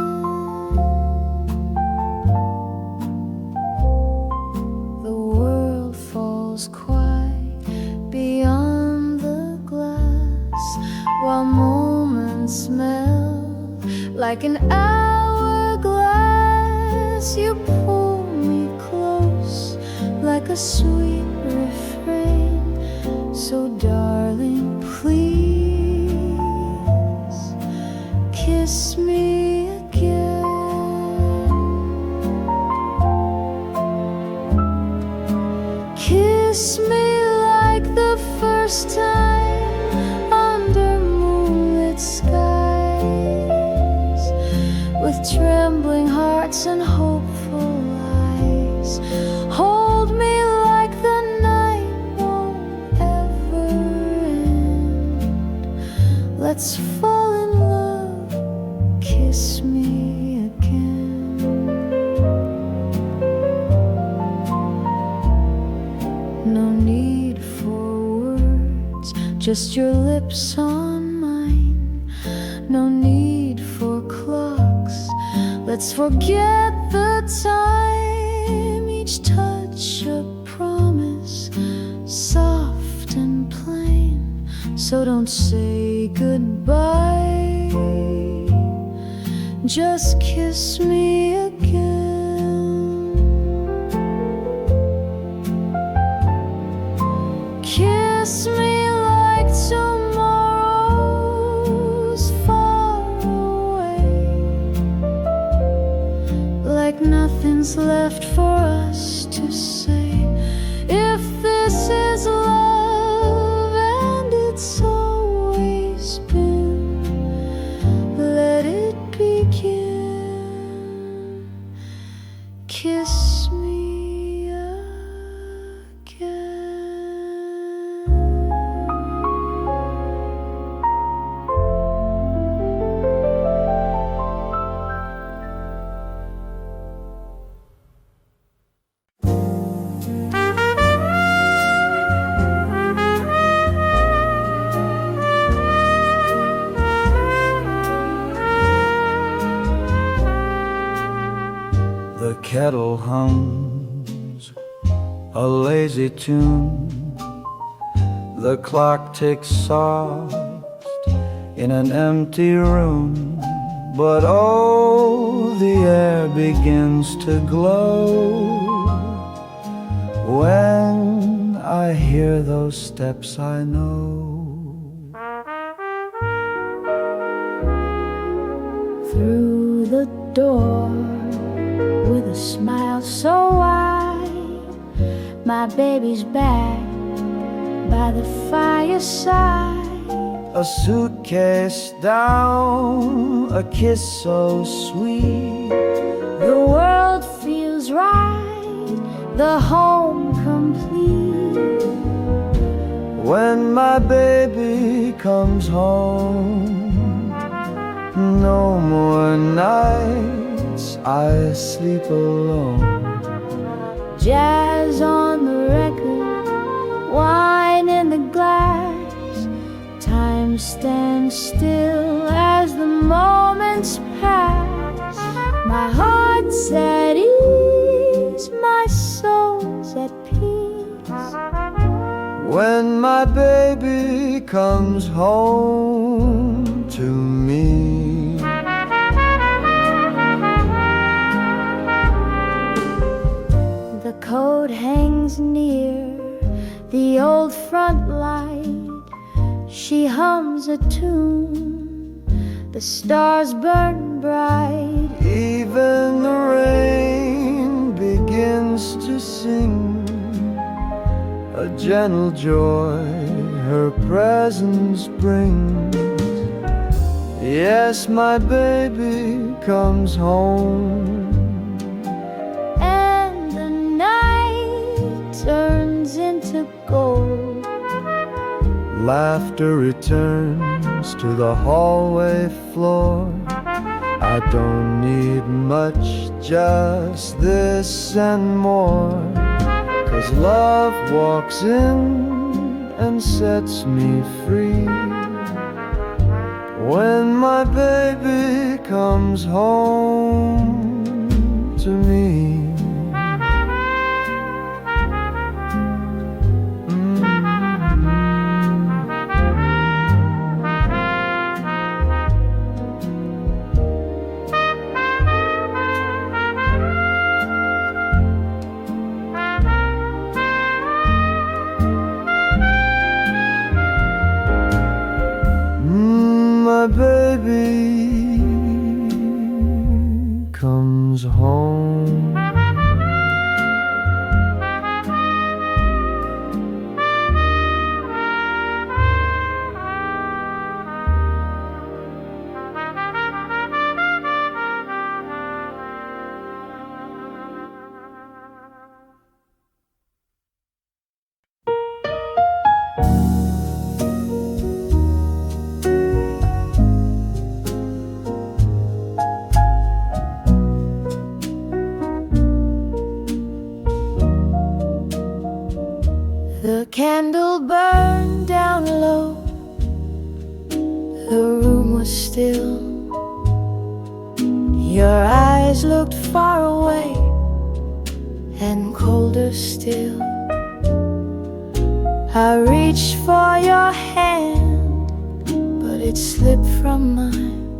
B: The world falls quite beyond the glass, while moments melt like an hourglass. You pull me close like a sweet refrain. So darling, please kiss me again. Kiss me like the first time under moonlit skies, with trembling hearts and hopeful eyes. Hold me like the night won't ever end. Let's fall in love, kiss me again. No need for words, just your lips on mine. No need for clocks, let's forget the time. Each touch a promise, soft and plain. So don't say goodbye, just kiss me again. Kiss me like tomorrow's far away, like nothing's left for us to say. If this is love, and it's always been, let it begin. Kiss me again.
C: kettle hums a lazy tune. The clock ticks soft in an empty room, but oh, the air begins to glow when I hear those steps I know.
A: Through the door, with a smile so wide, my baby's back by the fireside.
C: A suitcase down, a kiss so sweet.
A: The world feels right, the home complete.
C: When my baby comes home, no more nights I sleep alone.
A: Jazz on the record, wine in the glass. Time stands still as the moments pass. My heart's at ease, my soul's at peace.
C: When my baby comes home to me.
A: The coat hangs near the old front light. She hums a tune, the stars burn bright.
C: Even the rain begins to sing, a gentle joy her presence brings. Yes, my baby comes home,
A: and the night turns into gold.
C: Laughter returns to the hallway floor. I don't need much, just this and more. 'Cause love walks in and sets me free. When my baby comes home to me. My baby comes home.
A: The candle burned down low. The room was still. Your eyes looked far away and colder still. I reached for your hand, but it slipped from mine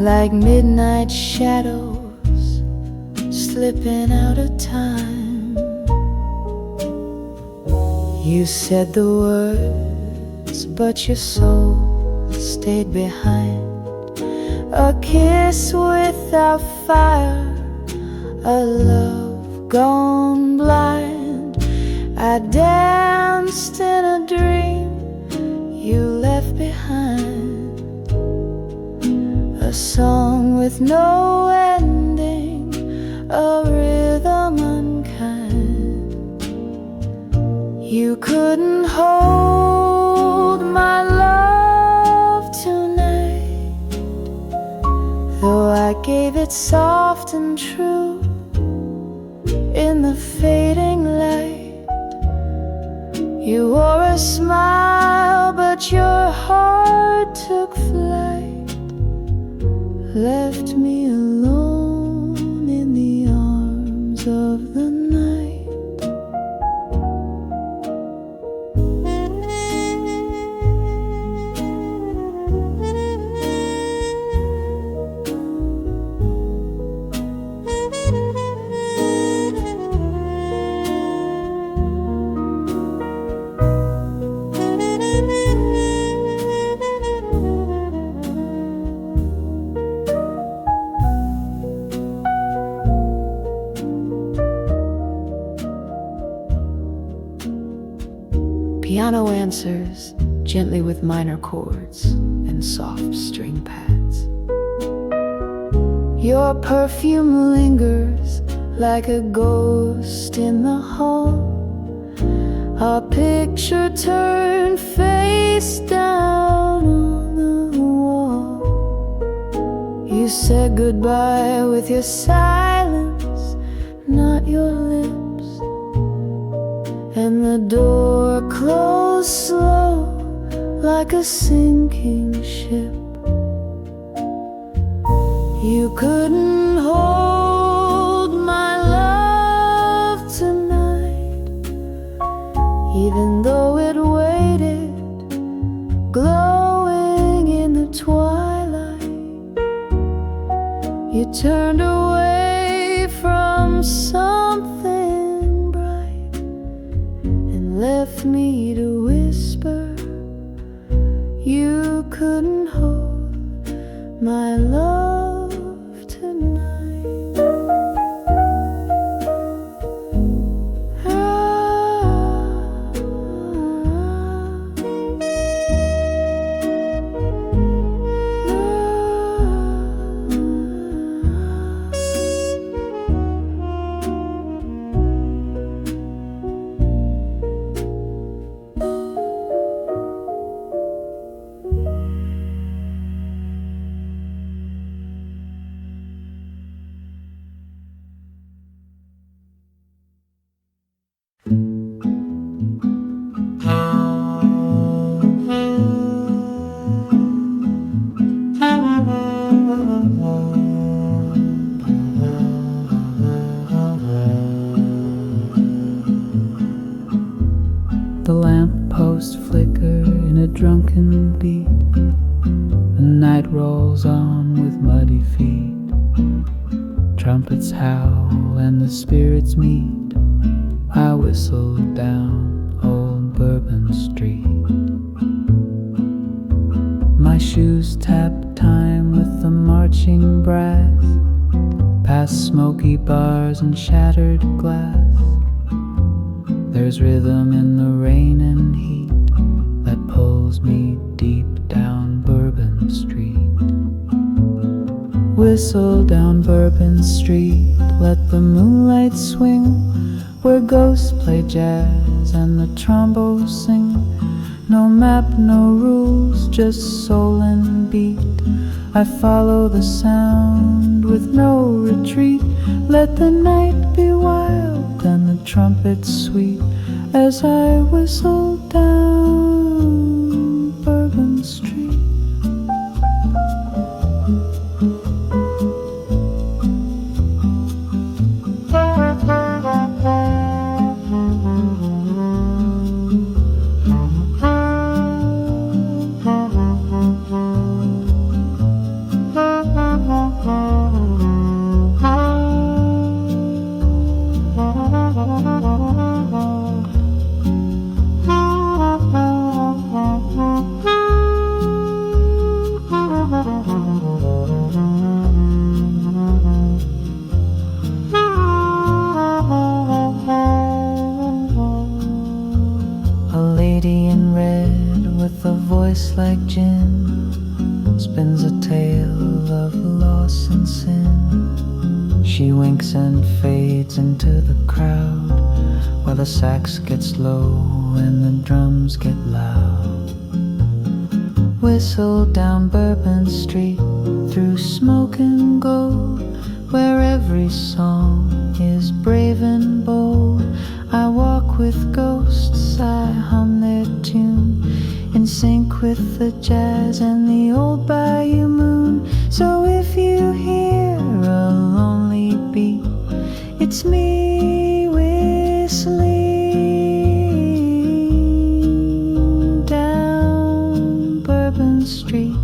A: like midnight shadows slipping out of time. You said the words, but your soul stayed behind. A kiss without fire, a love gone blind. I danced in a dream you left behind, a song with no ending, a rhythm unkind. You couldn't hold my love tonight, though I gave it soft and true in the fading light. You wore a smile, but your heart took flight, left me alone in
B: gently with minor chords and soft string pads. Your perfume lingers like a ghost in the hall. Our picture turned face down on the wall. You said goodbye with your silence, not your lips, and the door closed slow like a sinking ship. You couldn't hold my love tonight, even though it waited, glowing in the twilight. You turned away from something bright and left me to whisper. You couldn't hold my love tonight.
G: The lamppost flicker in a drunken beat. The night rolls on with muddy feet. Trumpets howl and the spirits meet. I whistle down old Bourbon Street. My shoes tap time with the marching brass, past smoky bars and shattered glass. There's rhythm in the rain and heat that pulls me deep down Bourbon Street. Whistle down Bourbon Street, let the moonlight swing, where ghosts play jazz and the trombones sing. No map, no rules, just soul and beat. I follow the sound with no retreat. Let the night be wild and the trumpets sweet as I whistle down Bourbon Street. Like gin spins a tale of loss and sin. She winks and fades into the crowd, where the sax gets low and the drums get loud. Whistle down Bourbon Street through smoke and gold, where every song is brave and bold. I walk with ghosts, I hum their tune, in sync with the jazz and the old bayou moon. So if you hear a lonely beat, it's me whistling down Bourbon Street.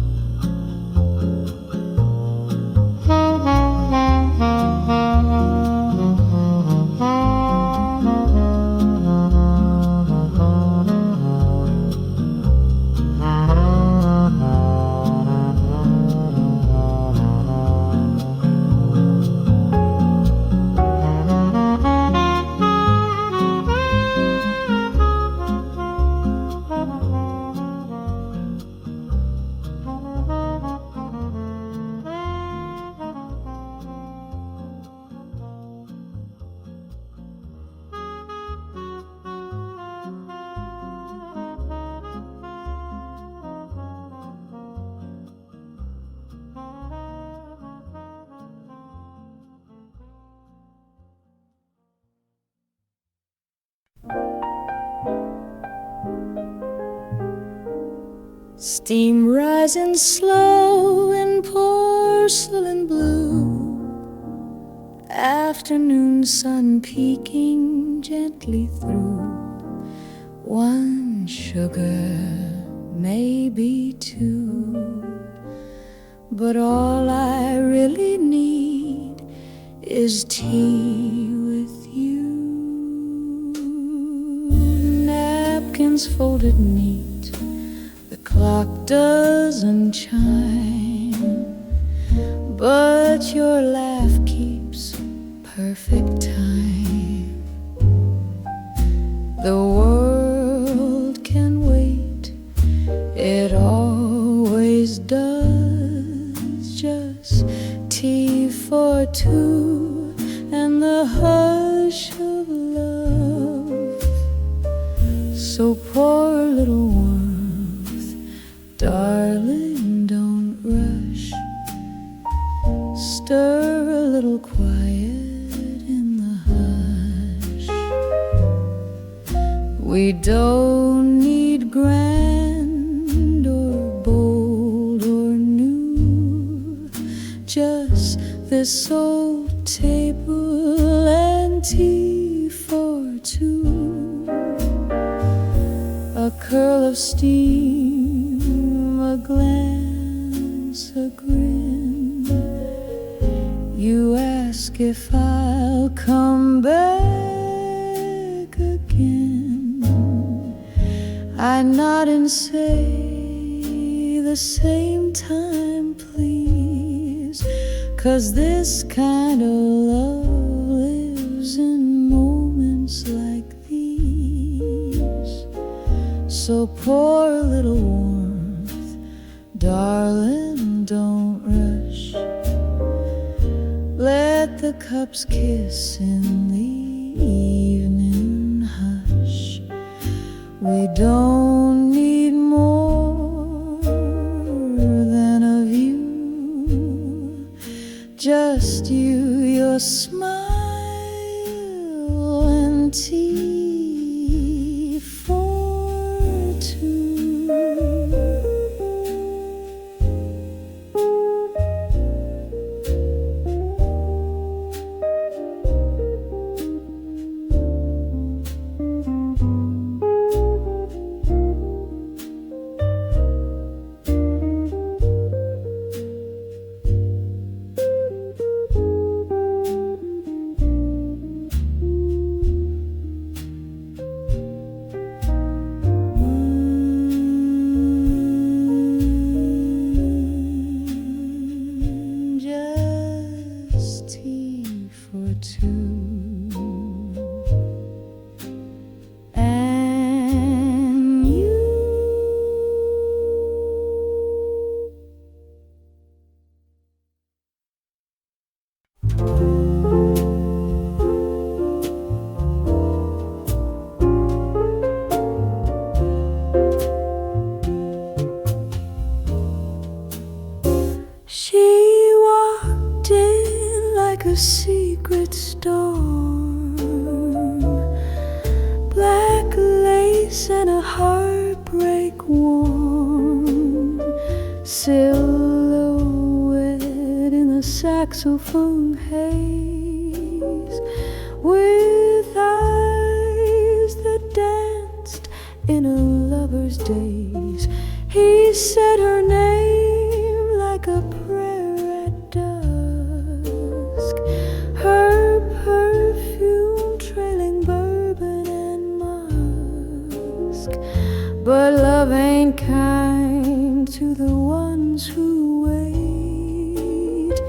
A: Steam rising slow in porcelain blue, afternoon sun peeking gently through. One sugar, maybe two, but all I really need is tea with you. Napkins folded neat, the clock doesn't chime, but your laugh keeps perfect time. The world can wait, it always does. Just tea for two and the hush of love. So pour a little warmth, darling, don't rush. Stir a little quiet in the hush. We don't need grand or bold or new, just this old table and tea for two. A curl of steam, a glance, a grin. You ask if I'll come back again. I nod and say the same time, please, 'cause this kind of love lives in moments like these. So pour a little warmth, darling, don't rush. Let the cups kiss in the evening hush. We don't need more than a view, just you, your smile, and tea for two. A secret storm, black lace and a heartbreak warm silhouette in the saxophone haze, with eyes that danced in a lover's daze. He said her name like a prayer at dusk, her perfume trailing bourbon and musk. But love ain't kind to the ones who wait.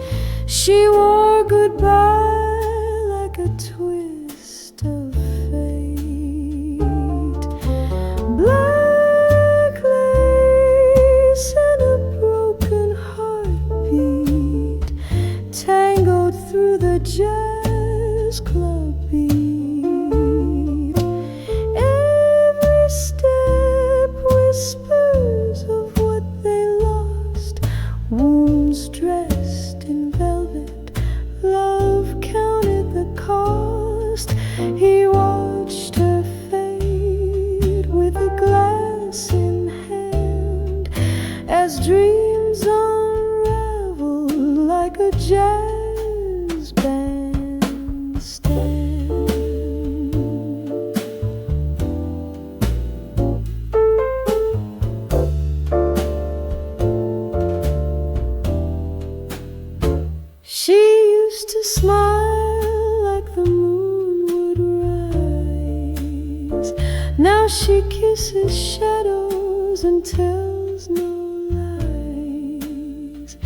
A: She wore goodbye like a twist of fate. Black lace and a broken heartbeat, tangled through the jazz club beat. Every step whispers of what they lost, wounds dressed in velvet. Love counted the cost. He watched her fade with a glass in hand.
B: as dreams unravel like a jazz bandstand. She used to smile like the moon would rise. Now she kisses shadows and tells no lies.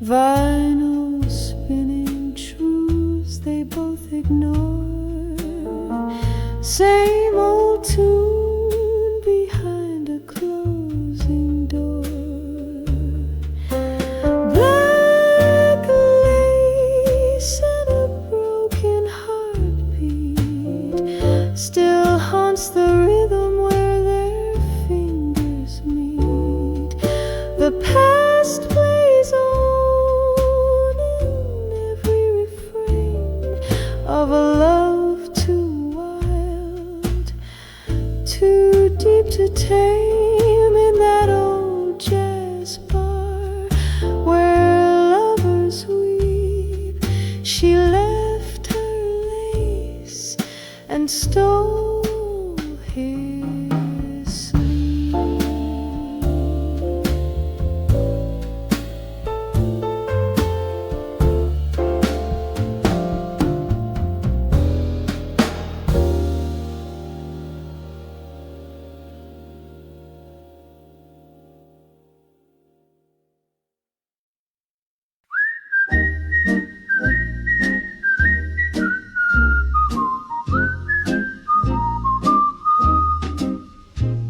B: Vinyl spinning truths they both ignore. Same old tune behind a closing door. Black lace and a broken heartbeat still haunts the rhythm where their fingers meet. The past plays on in every refrain of a love too wild, too deep to tame, in that old jazz bar where lovers weep. She left her lace and stole his sleep.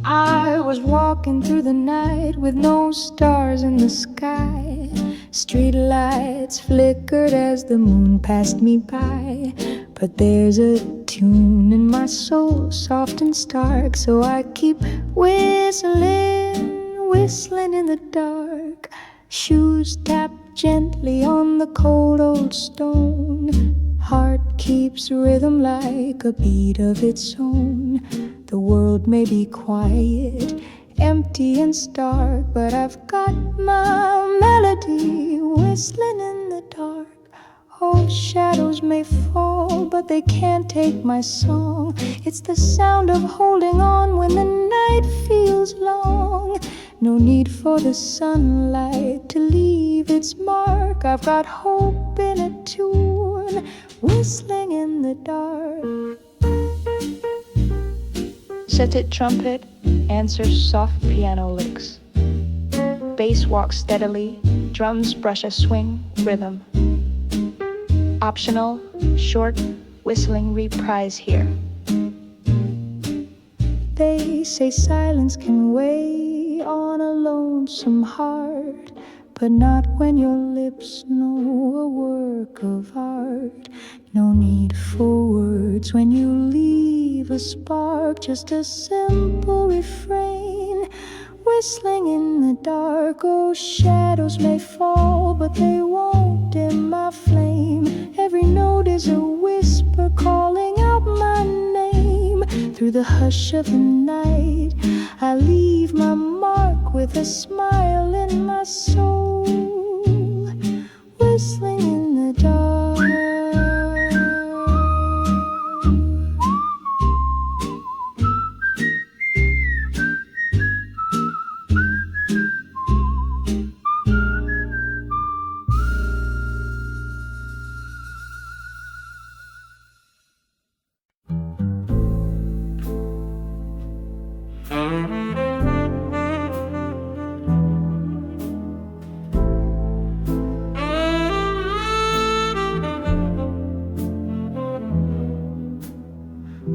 B: I was walking through the night with no stars in the sky. Street lights flickered as the moon passed me by. But there's a tune in my soul, soft and stark, so I keep whistling, whistling in the dark. Shoes tap gently on the cold old stone. Heart keeps rhythm like a beat of its own. The world may be quiet, empty and stark, but I've got my melody whistling in the dark. Old shadows may fall, but they can't take my song. It's the sound of holding on when the night feels long. No need for the sunlight to leave its mark. I've got hope in a tune, whistling in the dark. Set it trumpet, answers soft piano licks. Bass walks steadily, drums brush a swing rhythm. Optional, short, whistling reprise here. They say silence can weigh on a lonesome heart, but not when your lips know a work of art. No need for words when you leave a spark, just a simple refrain, whistling in the dark. Oh, shadows may fall, but they won't dim my flame. Every note is a whisper calling out my name. Through the hush of the night, I leave my mark with a smile in my soul, whistling in the dark.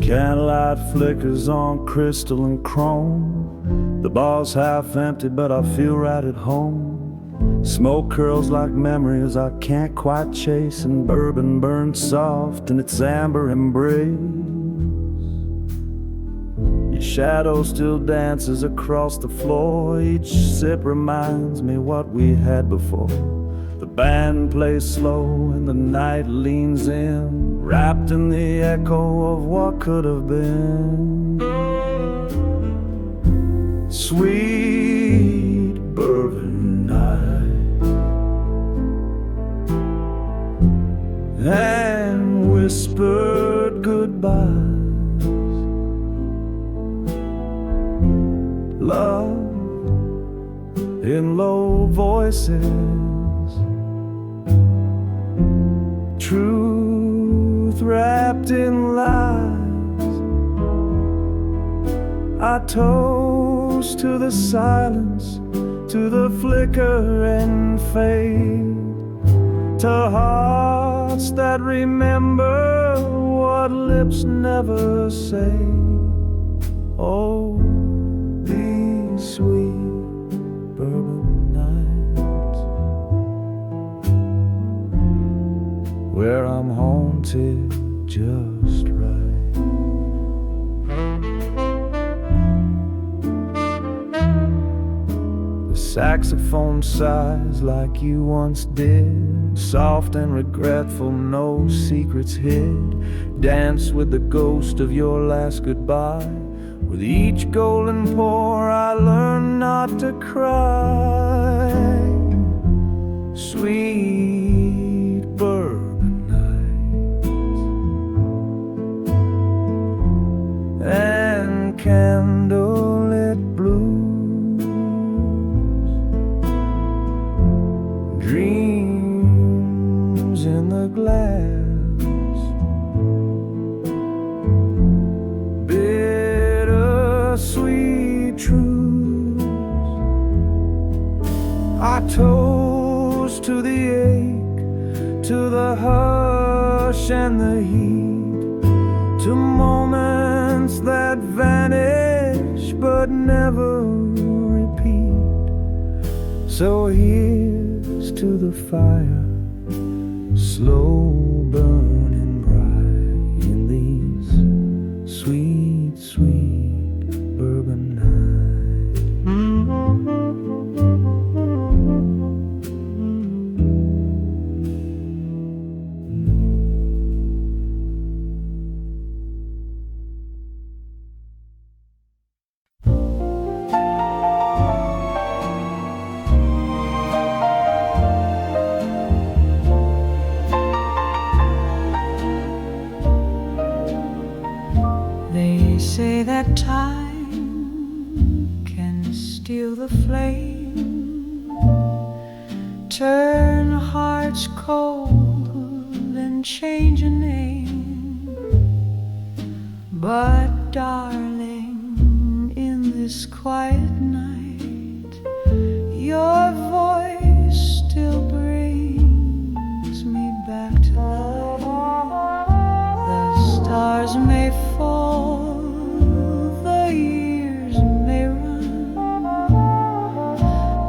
C: Candlelight flickers on crystal and chrome. The bar's half empty, but I feel right at home. Smoke curls like memories I can't quite chase, and bourbon burns soft in its amber embrace. Your shadow still dances across the floor. Each sip reminds me what we had before. The band plays slow and the night leans in, wrapped in the echo of what could have been. Sweet bourbon in low voices, truth wrapped in lies. I toast to the silence, to the flicker and fade, to hearts that remember what lips never say. Oh, these sweet bourbon nights, where I'm haunted just right. The saxophone sighs like you once did, soft and regretful, no secrets hid. Dance with the ghost of your last goodbye. With each golden pour I learn not to cry. Sweet bourbon nights and candlelit blues, dreams in the glass, sweet truths. I toast to the ache, to the hush and the heat, to moments that vanish but never repeat. So here's to the fire, slow burning bright in these sweet, sweet bourbon nights.
B: They say that time can steal the flame, turn hearts cold and change a name. But darling, in this quiet night, your voice still brings me back to life. The stars may fall, the years may run,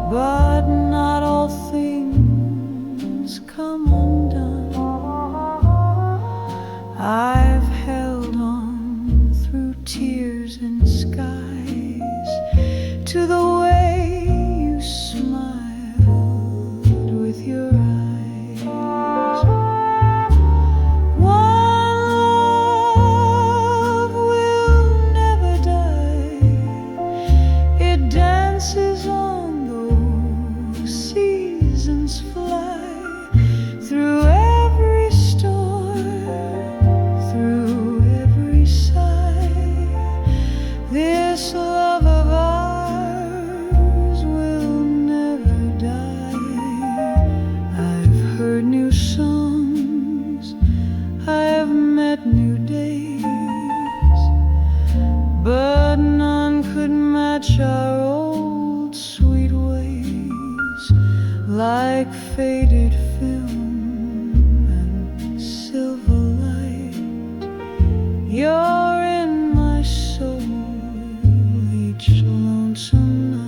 B: but not all things come undone. I've held on through tears and skies to the way you smiled with your eyes. Our old sweet ways, like faded film and silver light. You're in my soul each lonesome night.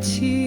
B: tears.